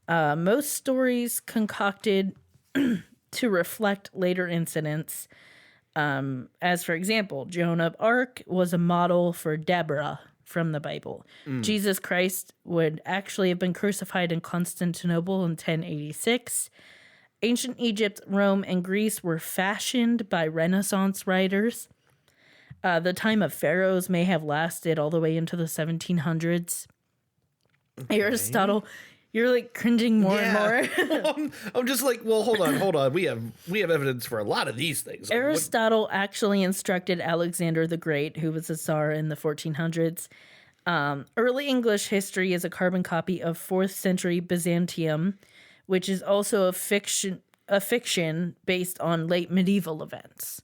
Most stories concocted to reflect later incidents. As for example, Joan of Arc was a model for Deborah from the Bible. Jesus Christ would actually have been crucified in Constantinople in 1086. Ancient Egypt, Rome, and Greece were fashioned by Renaissance writers. The time of pharaohs may have lasted all the way into the 1700s. Okay. Aristotle, you're like cringing more and more. I'm just like, well, hold on. We have evidence for a lot of these things. Aristotle actually instructed Alexander the Great, who was a czar in the 1400s. Early English history is a carbon copy of 4th century Byzantium, which is also a fiction based on late medieval events.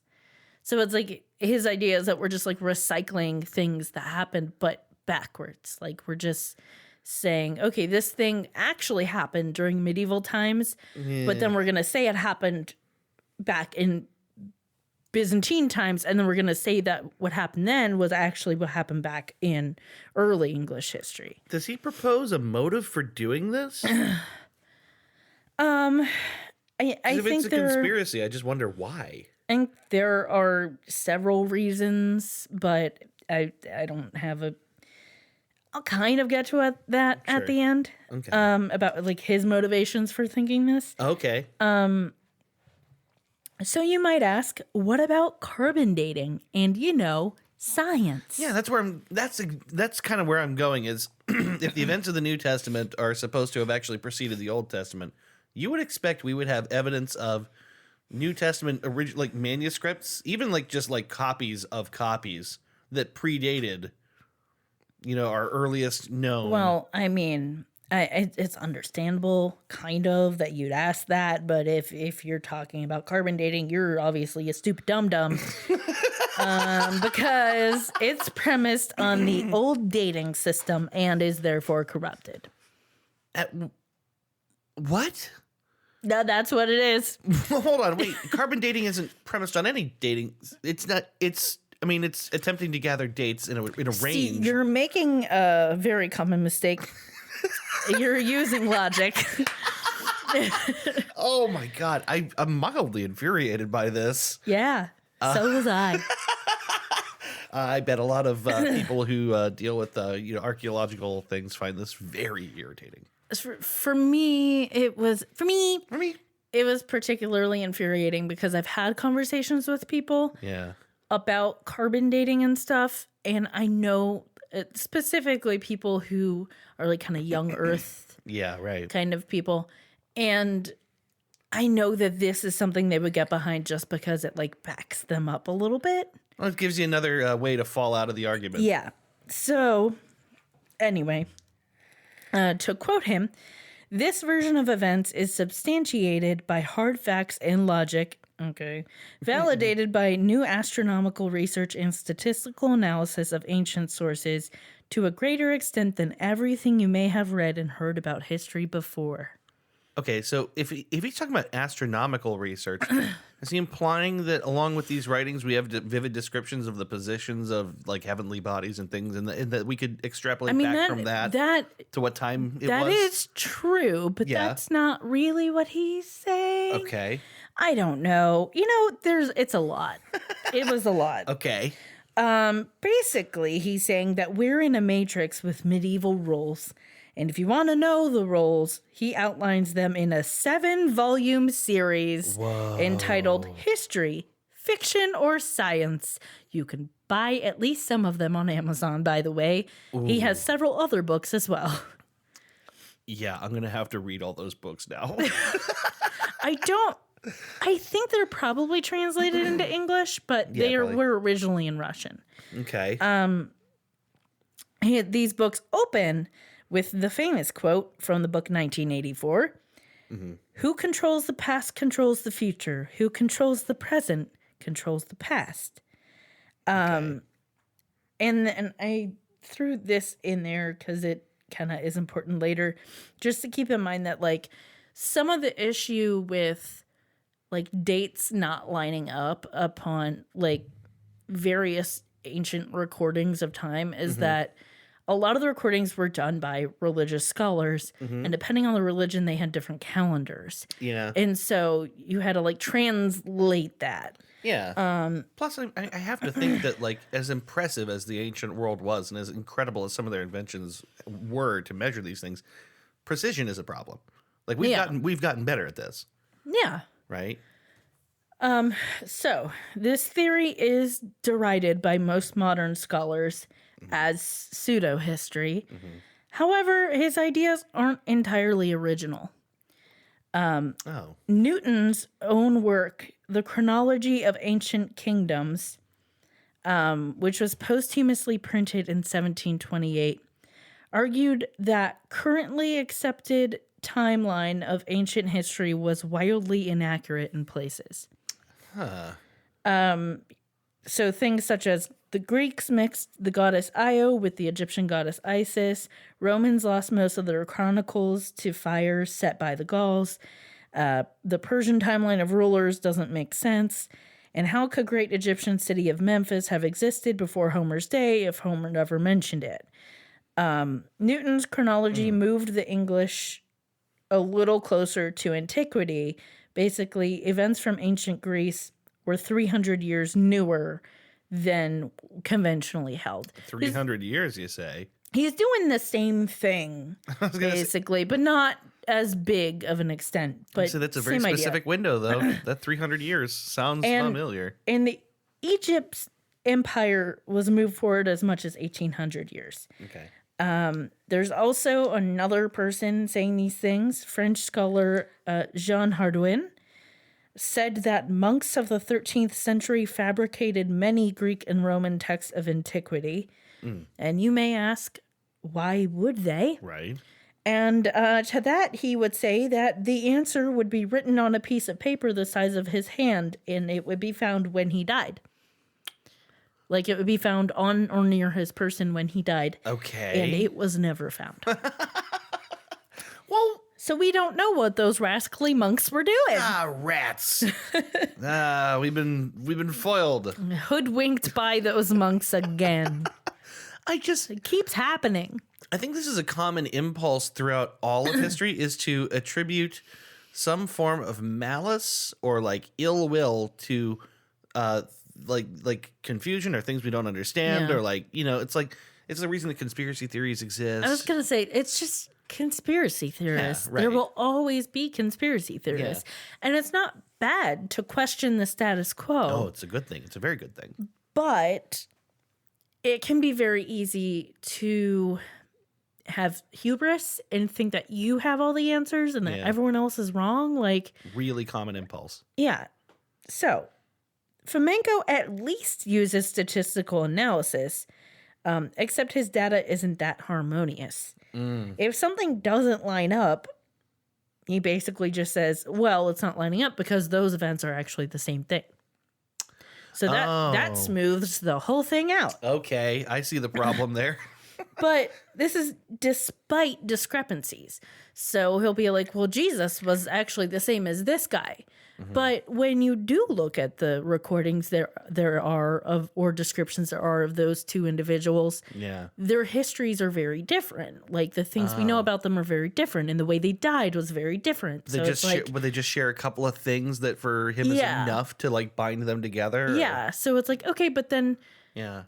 So it's like his idea is that we're just like recycling things that happened, but backwards. Like we're just saying, okay, this thing actually happened during medieval times, but then we're going to say it happened back in Byzantine times, and then we're going to say that what happened then was actually what happened back in early English history. Does he propose a motive for doing this? I if think it's a conspiracy, I just wonder why. I think there are several reasons, but I don't have a. I'll kind of get to that at the end. Okay. About like his motivations for thinking this. Okay. So you might ask, what about carbon dating and science? Yeah, that's kind of where I'm going is if the events of the New Testament are supposed to have actually preceded the Old Testament, you would expect we would have evidence of New Testament like manuscripts, even like just like copies of copies that predated our earliest known. Well, I mean, it's understandable, kind of, that you'd ask that. But if you're talking about carbon dating, you're obviously a stupid dum-dum. Because it's premised on the old dating system and is therefore corrupted. What? No, that's what it is. Hold on, wait. Carbon dating isn't premised on any dating. It's not. It's attempting to gather dates in a range. See, you're making a very common mistake. You're using logic. Oh my God. I'm mildly infuriated by this. Yeah, so was I. I bet a lot of people who deal with archaeological things find this very irritating. For me, it was particularly infuriating because I've had conversations with people about carbon dating and stuff, and I know specifically people who are like kind of young Earth right kind of people, and I know that this is something they would get behind just because it like backs them up a little bit. Well, it gives you another way to fall out of the argument. Yeah. So, anyway, to quote him, this version of events is substantiated by hard facts and logic, validated by new astronomical research and statistical analysis of ancient sources to a greater extent than everything you may have read and heard about history before. Okay, so if he's talking about astronomical research, is he implying that along with these writings we have vivid descriptions of the positions of like heavenly bodies and things, and that we could extrapolate from that to what time it was? That is true, but that's not really what he's saying. Okay. I don't know. It's a lot. It was a lot. Okay. Basically, he's saying that we're in a matrix with medieval rules. And if you want to know the rules, he outlines them in a 7-volume series entitled History, Fiction, or Science. You can buy at least some of them on Amazon, by the way. Ooh. He has several other books as well. Yeah, I'm going to have to read all those books now. I think they're probably translated into English, but were originally in Russian. Okay. These books open with the famous quote from the book 1984. Mm-hmm. Who controls the past controls the future. Who controls the present controls the past. And I threw this in there because it kind of is important later, just to keep in mind that like some of the issue with like dates not lining up upon like various ancient recordings of time is that a lot of the recordings were done by religious scholars, and depending on the religion, they had different calendars. Yeah. And so you had to like translate that. Yeah. Plus, I have to think that like as impressive as the ancient world was and as incredible as some of their inventions were to measure these things, precision is a problem. Like we've gotten better at this. Yeah. Right? So this theory is derided by most modern scholars as pseudo-history. However, his ideas aren't entirely original. Newton's own work, The Chronology of Ancient Kingdoms, which was posthumously printed in 1728, argued that currently accepted timeline of ancient history was wildly inaccurate in places. So things such as the Greeks mixed the goddess Io with the Egyptian goddess Isis. Romans lost most of their chronicles to fires set by the Gauls. The Persian timeline of rulers doesn't make sense. And how could great Egyptian city of Memphis have existed before Homer's day if Homer never mentioned it? Newton's chronology moved the English a little closer to antiquity. Basically, events from ancient Greece were 300 years newer than conventionally held. 300 years, you say? He's doing the same thing, basically, but not as big of an extent. But so that's a very specific window, though. That 300 years sounds familiar. And the Egypt's empire was moved forward as much as 1,800 years. Okay. There's also another person saying these things. French scholar Jean Hardouin said that monks of the 13th century fabricated many Greek and Roman texts of antiquity. And you may ask, why would they? Right. And to that, he would say that the answer would be written on a piece of paper the size of his hand, and it would be found when he died. Like, it would be found on or near his person when he died. Okay. And it was never found. Well, so we don't know what those rascally monks were doing. Rats. We've been foiled. Hoodwinked by those monks again. It keeps happening. I think this is a common impulse throughout all of history is to attribute some form of malice or like ill will to like confusion or things we don't understand or like, it's like it's the reason that conspiracy theories exist. I was going to say it's just conspiracy theorists. Yeah, right. There will always be conspiracy theorists. Yeah. And it's not bad to question the status quo. Oh, it's a good thing. It's a very good thing. But it can be very easy to have hubris and think that you have all the answers and that everyone else is wrong. Like, really common impulse. Yeah. So, Fomenko at least uses statistical analysis, except his data isn't that harmonious. If something doesn't line up, he basically just says, well, it's not lining up because those events are actually the same thing. So that smooths the whole thing out. Okay, I see the problem there. But this is despite discrepancies. So he'll be like, well, Jesus was actually the same as this guy. But when you do look at the recordings there are of, or descriptions there are of those two individuals, their histories are very different. Like the things we know about them are very different, and the way they died was very different. They would they just share a couple of things that for him is enough to like bind them together? Yeah. So it's like, okay, but then did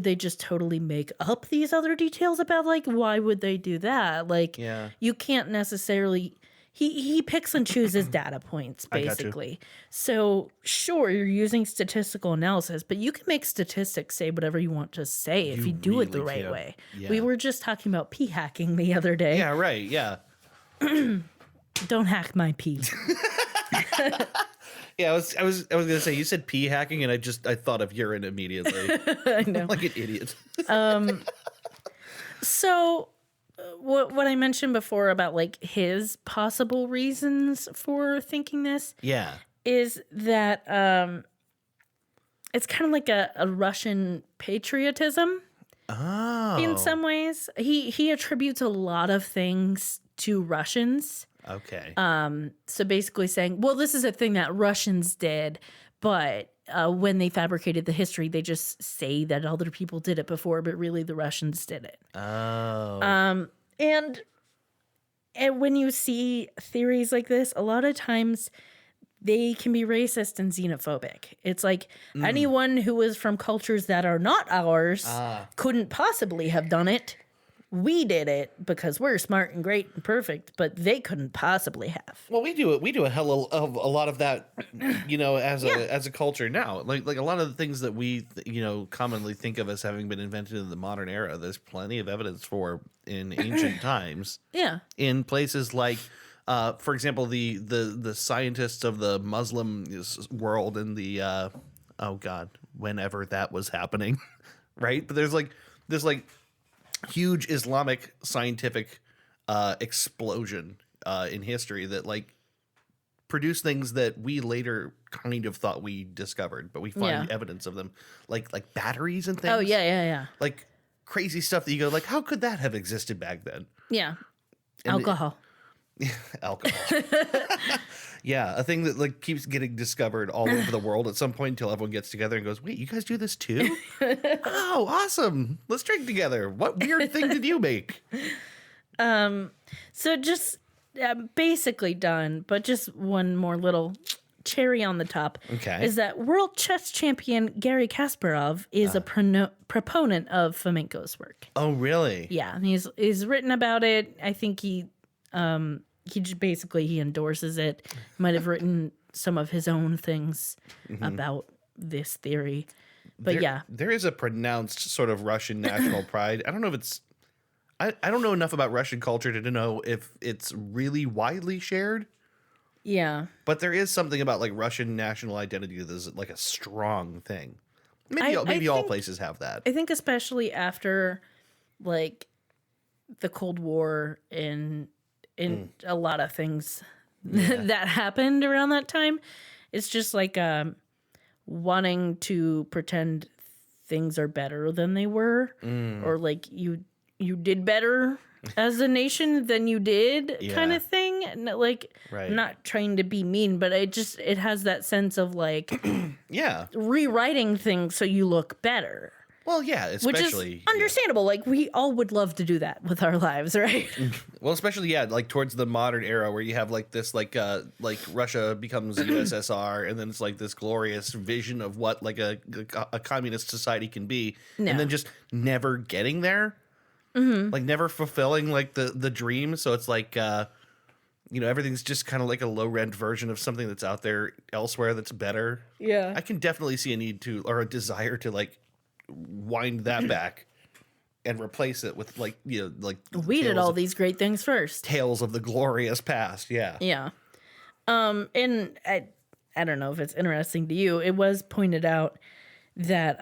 they just totally make up these other details about like why would they do that? Like you can't necessarily. He picks and chooses data points, basically. So, sure, you're using statistical analysis, but you can make statistics say whatever you want to say if you do it the right way. Yeah. We were just talking about p hacking the other day. Yeah, right. Yeah. Don't hack my p. Yeah, I was gonna say you said p hacking, and I thought of urine immediately. I know, like an idiot. So. What I mentioned before about like his possible reasons for thinking this is that it's kind of like a Russian patriotism in some ways. He attributes a lot of things to Russians. Okay. So basically saying, well, this is a thing that Russians did, but when they fabricated the history, they just say that other people did it before, but really the Russians did it. Oh. And when you see theories like this, a lot of times they can be racist and xenophobic. It's like anyone who is from cultures that are not ours couldn't possibly have done it. We did it because we're smart and great and perfect, but they couldn't possibly have. Well, we do it. We do a hell of a lot of that, as a culture now. Like a lot of the things that we, commonly think of as having been invented in the modern era. There's plenty of evidence for in ancient times. Yeah. In places like, for example, the scientists of the Muslim world in the whenever that was happening, right? But there's huge Islamic scientific explosion in history that like produced things that we later kind of thought we discovered, but we find evidence of them, like batteries and things. Oh yeah. Like crazy stuff that you go like, how could that have existed back then? Yeah, and alcohol. Alcohol. Yeah, a thing that like keeps getting discovered all over the world at some point until everyone gets together and goes, wait, you guys do this too? Oh, awesome. Let's drink together. What weird thing did you make? So just basically done, but just one more little cherry on the top is that world chess champion Garry Kasparov is a proponent of Fomenko's work. Oh, really? Yeah, he's written about it. I think he just basically he endorses it. He might have written some of his own things about this theory. But there is a pronounced sort of Russian national pride. I don't know if it's I don't know enough about Russian culture to know if it's really widely shared. Yeah. But there is something about like Russian national identity that is like a strong thing. Maybe all places have that. I think especially after like the Cold War and a lot of things that happened around that time. It's just like wanting to pretend things are better than they were, or like you did better as a nation than you did kind of thing. Like, not trying to be mean, but it has that sense of like rewriting things so you look better. Well, yeah, especially... Which is understandable. Yeah. Like, we all would love to do that with our lives, right? Well, especially, like, towards the modern era where you have, like, this, like Russia becomes USSR, and then it's, like, this glorious vision of what, like, a communist society can be, and then just never getting there. Like, never fulfilling, like, the dream. So it's, like, everything's just kind of like a low-rent version of something that's out there elsewhere that's better. Yeah. I can definitely see a need to, or a desire to, like, wind that back and replace it with like we did all these great things first. Tales of the glorious past. Yeah. Yeah. And I don't know if it's interesting to you. It was pointed out that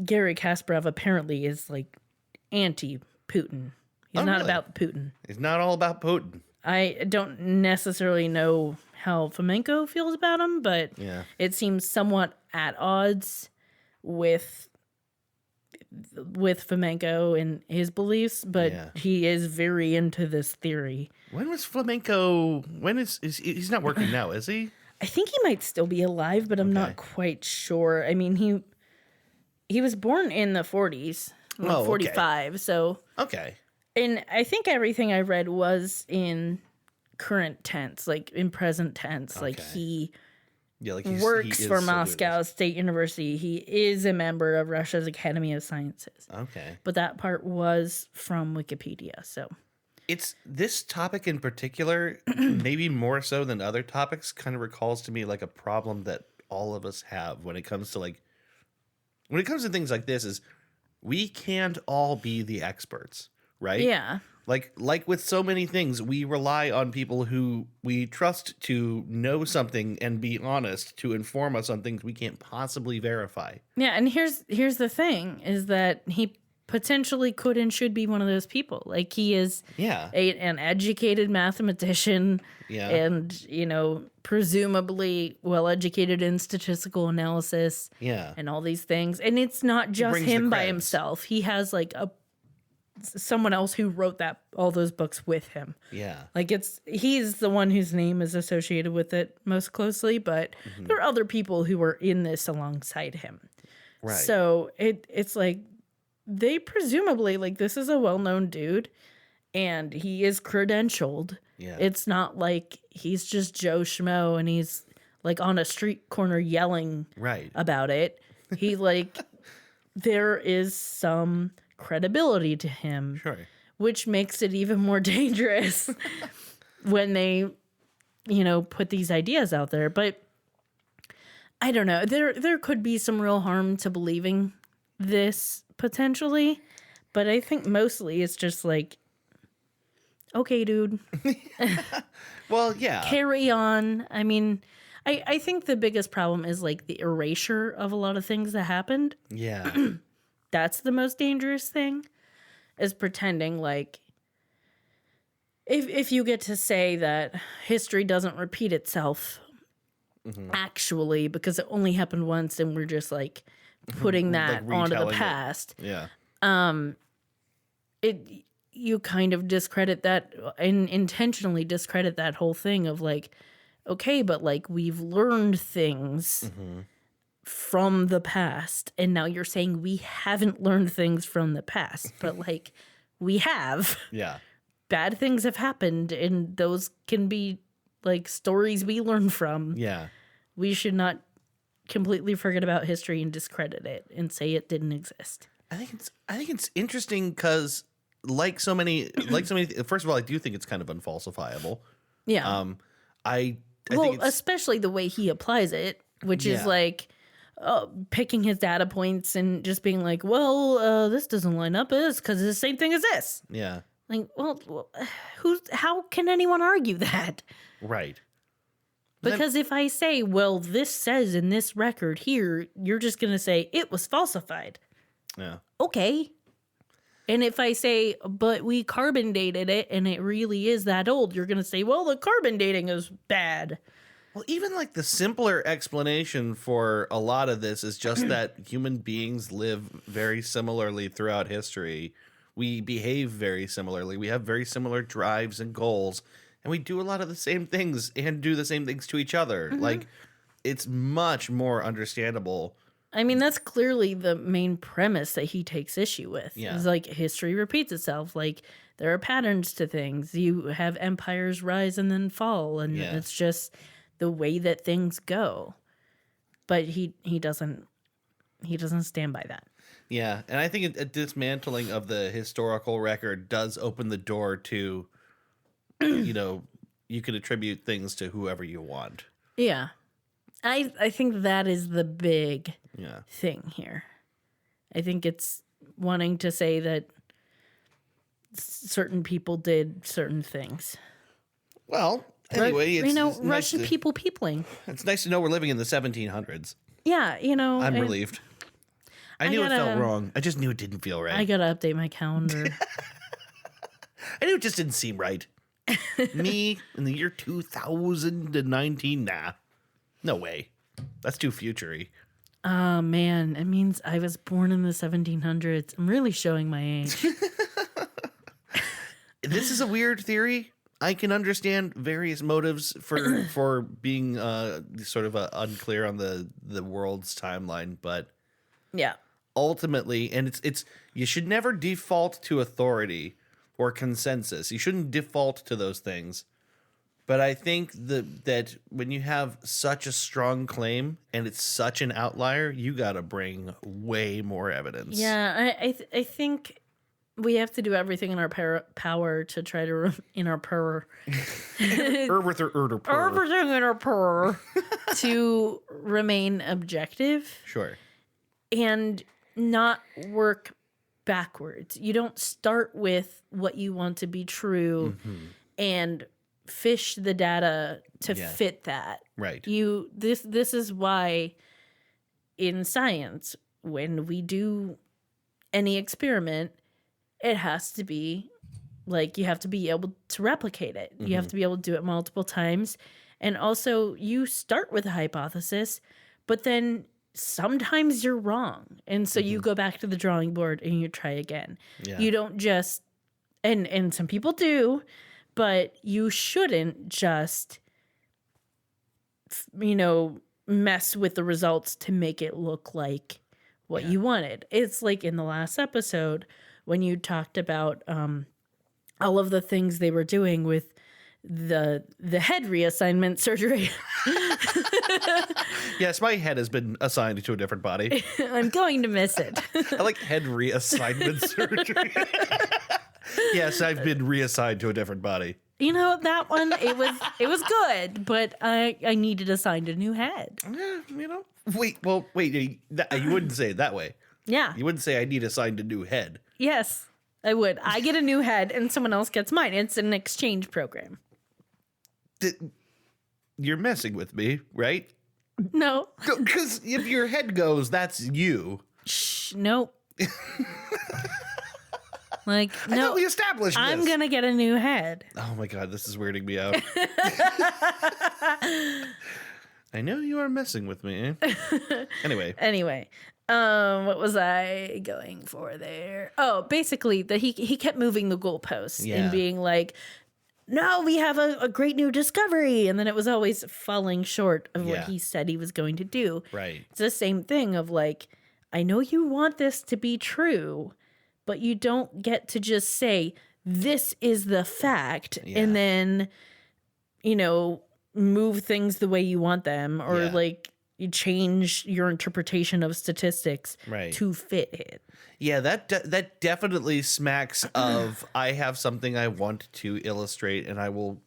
Garry Kasparov apparently is like anti-Putin. He's not really? about Putin. He's not all about Putin. I don't necessarily know how Fomenko feels about him, but it seems somewhat at odds with Fomenko and his beliefs, but he is very into this theory. When was Flamenco? When is he's not working now, is he? I think he might still be alive, but I'm not quite sure. I mean, he was born in the 40s, 45, so... Okay. And I think everything I read was in current tense, like in present tense. Like he works for Moscow State University. He is a member of Russia's Academy of Sciences. Okay. But that part was from Wikipedia, so... It's this topic in particular, maybe more so than other topics, kind of recalls to me like a problem that all of us have when it comes to things like this is we can't all be the experts, right? Yeah. Like with so many things, we rely on people who we trust to know something and be honest to inform us on things we can't possibly verify. Yeah, and here's the thing is that he potentially could and should be one of those people. Like he is an educated mathematician and, presumably well-educated in statistical analysis and all these things. And it's not just him by himself. He has like someone else who wrote all those books with him. Yeah. Like he's the one whose name is associated with it most closely, but there are other people who were in this alongside him. Right. So it's like, they presumably, like, this is a well-known dude, and he is credentialed. Yeah. It's not like he's just Joe Schmo, and he's, like, on a street corner yelling about it. He, like, there is some credibility to him, which makes it even more dangerous when they, put these ideas out there. But I don't know. There could be some real harm to believing this potentially, but I think mostly it's just like, okay, dude. Well, yeah. Carry on. I mean, I think the biggest problem is like the erasure of a lot of things that happened. Yeah. That's the most dangerous thing, is pretending like if you get to say that history doesn't repeat itself actually because it only happened once and we're just like putting that like onto the past. Yeah. You kind of discredit that and intentionally discredit that whole thing of like, okay, but like we've learned things from the past and now you're saying we haven't learned things from the past, but like we have. Yeah. Bad things have happened and those can be like stories we learn from. Yeah. We should not completely forget about history and discredit it and say it didn't exist. I think it's interesting because like so many first of all, I do think it's kind of unfalsifiable. Yeah. I think especially the way he applies it, which is like picking his data points and just being like, well, this doesn't line up because it's the same thing as this. Yeah. Like, well, how can anyone argue that? Right. Because if I say, well, this says in this record here, you're just going to say it was falsified. Yeah. Okay. And if I say, but we carbon dated it and it really is that old, you're going to say, well, the carbon dating is bad. Well, even like the simpler explanation for a lot of this is just that human beings live very similarly throughout history. We behave very similarly. We have very similar drives and goals. And we do a lot of the same things and do the same things to each other. Like, it's much more understandable. I mean, that's clearly the main premise that he takes issue with. Yeah. It's like history repeats itself. Like, there are patterns to things. You have empires rise and then fall. And it's just the way that things go. But he doesn't stand by that. Yeah. And I think a dismantling of the historical record does open the door to... you can attribute things to whoever you want. Yeah. I think that is the big thing here. I think it's wanting to say that certain people did certain things. Well, anyway, it's Russian nice peopling. It's nice to know we're living in the 1700s. Yeah, I'm relieved. I knew it felt wrong. I just knew it didn't feel right. I gotta update my calendar. I knew it just didn't seem right. Me in the year 2019, nah. No way. That's too future-y. Oh, man. It means I was born in the 1700s. I'm really showing my age. This is a weird theory. I can understand various motives for being sort of unclear on the world's timeline, but yeah. Ultimately, and it's you should never default to authority or consensus. You shouldn't default to those things. But I think that when you have such a strong claim and it's such an outlier, you got to bring way more evidence. Yeah, I think we have to do everything in our power to try to in our power. Everything in our power to remain objective. Sure. And not work backwards. You don't start with what you want to be true and fish the data to fit that. Right. This is why in science, when we do any experiment, it has to be like you have to be able to replicate it. You have to be able to do it multiple times. And also you start with a hypothesis, but then sometimes you're wrong. And so you go back to the drawing board and you try again. Yeah. You don't just, and some people do, but you shouldn't just, mess with the results to make it look like what you wanted. It's like in the last episode when you talked about all of the things they were doing with the head reassignment surgery. Yes, my head has been assigned to a different body. I'm going to miss it. I like head reassignment surgery. Yes, I've been reassigned to a different body. That one, it was good, but I needed assigned a new head. Wait, you wouldn't say it that way. Yeah. You wouldn't say I need assigned a new head. Yes, I would. I get a new head and someone else gets mine. It's an exchange program. You're messing with me, right? No. Because if your head goes, that's you. Shh, nope. I thought we established this. I'm going to get a new head. Oh my God, this is weirding me out. I know you are messing with me. Anyway, what was I going for there? Oh, basically, that he kept moving the goalposts and being like, no, we have a great new discovery. And then it was always falling short of what he said he was going to do. Right. It's the same thing of like, I know you want this to be true, but you don't get to just say, this is the fact, and then, move things the way you want them, or like you change your interpretation of statistics to fit it. Yeah, that definitely smacks of I have something I want to illustrate, and I will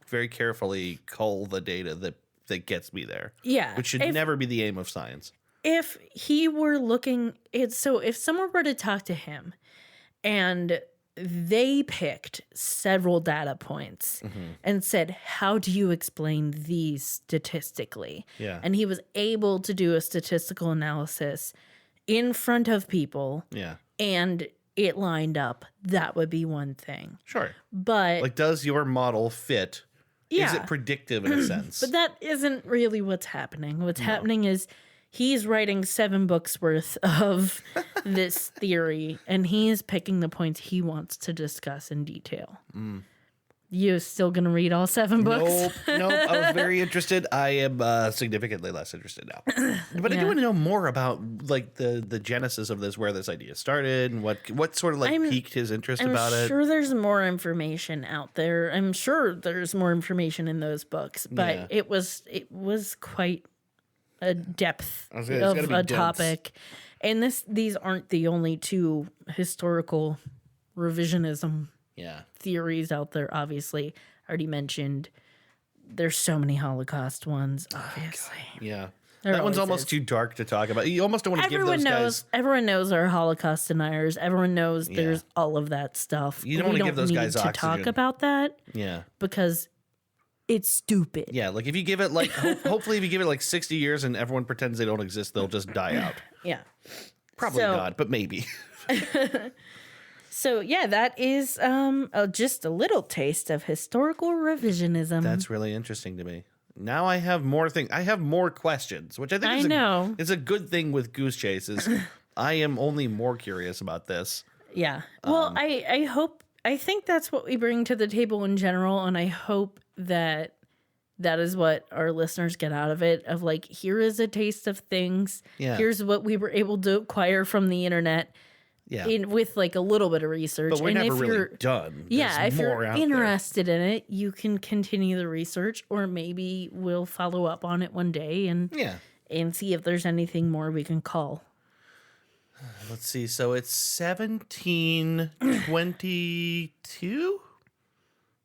very carefully cull the data that gets me there. Yeah. Which should never be the aim of science. If he were looking, if someone were to talk to him and they picked several data points and said, how do you explain these statistically? Yeah. And he was able to do a statistical analysis in front of people. Yeah. And it lined up. That would be one thing. Sure. But like, does your model fit? Yeah. Is it predictive in a sense? But that isn't really what's happening. What's happening is he's writing 7 books worth of this theory, and he's picking the points he wants to discuss in detail. You still going to read all 7 books? Nope. I was very interested. I am significantly less interested now. But I do want to know more about like the genesis of this, where this idea started, and what sort of piqued his interest about it. I'm sure there's more information out there. I'm sure there's more information in those books, but it was quite a depth of a topic. And these aren't the only 2 historical revisionism theories out there. Obviously, I already mentioned there's so many Holocaust ones, obviously. Yeah. That one's almost too dark to talk about. You almost don't want to give those guys. Everyone knows there are Holocaust deniers. Everyone knows there's all of that stuff. You don't want to give those guys oxygen. Talk about that. Yeah. Because it's stupid. Yeah, like if you give it like, hopefully if you give it like 60 years and everyone pretends they don't exist, they'll just die out. Yeah. Probably not, but maybe. So yeah, that is just a little taste of historical revisionism. That's really interesting to me. Now I have more things. I have more questions, which I think is a good thing with Goose Chases. I am only more curious about this. Yeah. Well, I think that's what we bring to the table in general, and I hope that is what our listeners get out of it. Of like, here is a taste of things. Yeah. Here's what we were able to acquire from the internet. Yeah. With like a little bit of research. But we're never really done. If you're interested in it, you can continue the research, or maybe we'll follow up on it one day and see if there's anything more we can call. Let's see. So it's 1722?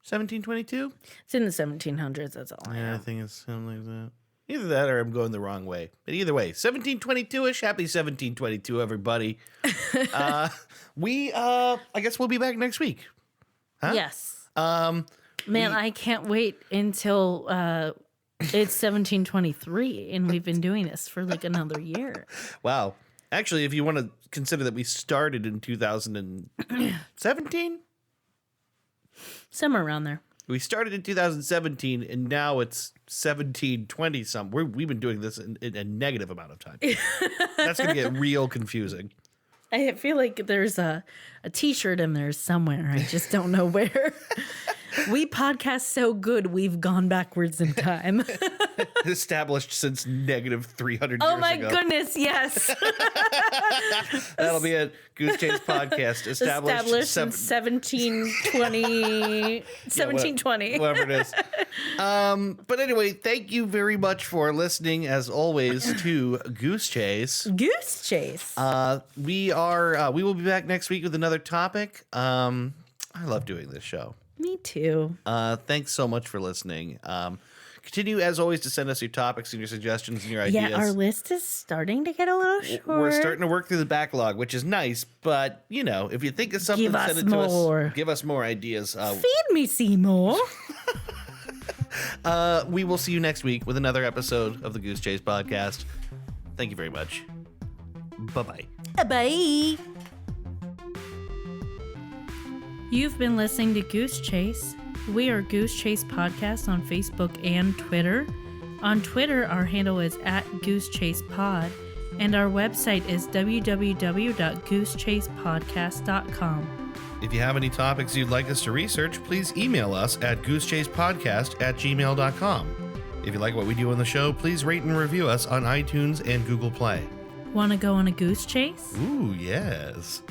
1722? It's in the 1700s. That's all I know. I think it's something like that. Either that or I'm going the wrong way. But either way, 1722-ish. Happy 1722, everybody. I guess we'll be back next week. Huh? Yes. I can't wait until it's 1723 and we've been doing this for like another year. Wow. Actually, if you want to consider that we started in 2017? Somewhere around there. We started in 2017, and now it's 1720 something. We've been doing this in a negative amount of time. That's going to get real confusing. I feel like there's a T-shirt in there somewhere. I just don't know where. We podcast so good, we've gone backwards in time. Established since negative 300 years ago. Oh my goodness, yes. That'll be a Goose Chase podcast. Established in 1720. Whatever it is. But anyway, thank you very much for listening, as always, to Goose Chase. Goose Chase. We will be back next week with another topic. I love doing this show. Me too. Thanks so much for listening. Continue, as always, to send us your topics and your suggestions and your ideas. Yeah, our list is starting to get a little short. We're starting to work through the backlog, which is nice. But, if you think of something, send it to us. Give us more ideas. Feed me, Seymour. We will see you next week with another episode of the Goose Chase podcast. Thank you very much. Bye-bye. Bye. You've been listening to Goose Chase. We are Goose Chase Podcast on Facebook and Twitter. On Twitter, our handle is @GooseChasePod, and our website is www.goosechasepodcast.com. If you have any topics you'd like us to research, please email us at goosechasepodcast@gmail.com. If you like what we do on the show, please rate and review us on iTunes and Google Play. Want to go on a goose chase? Ooh, yes.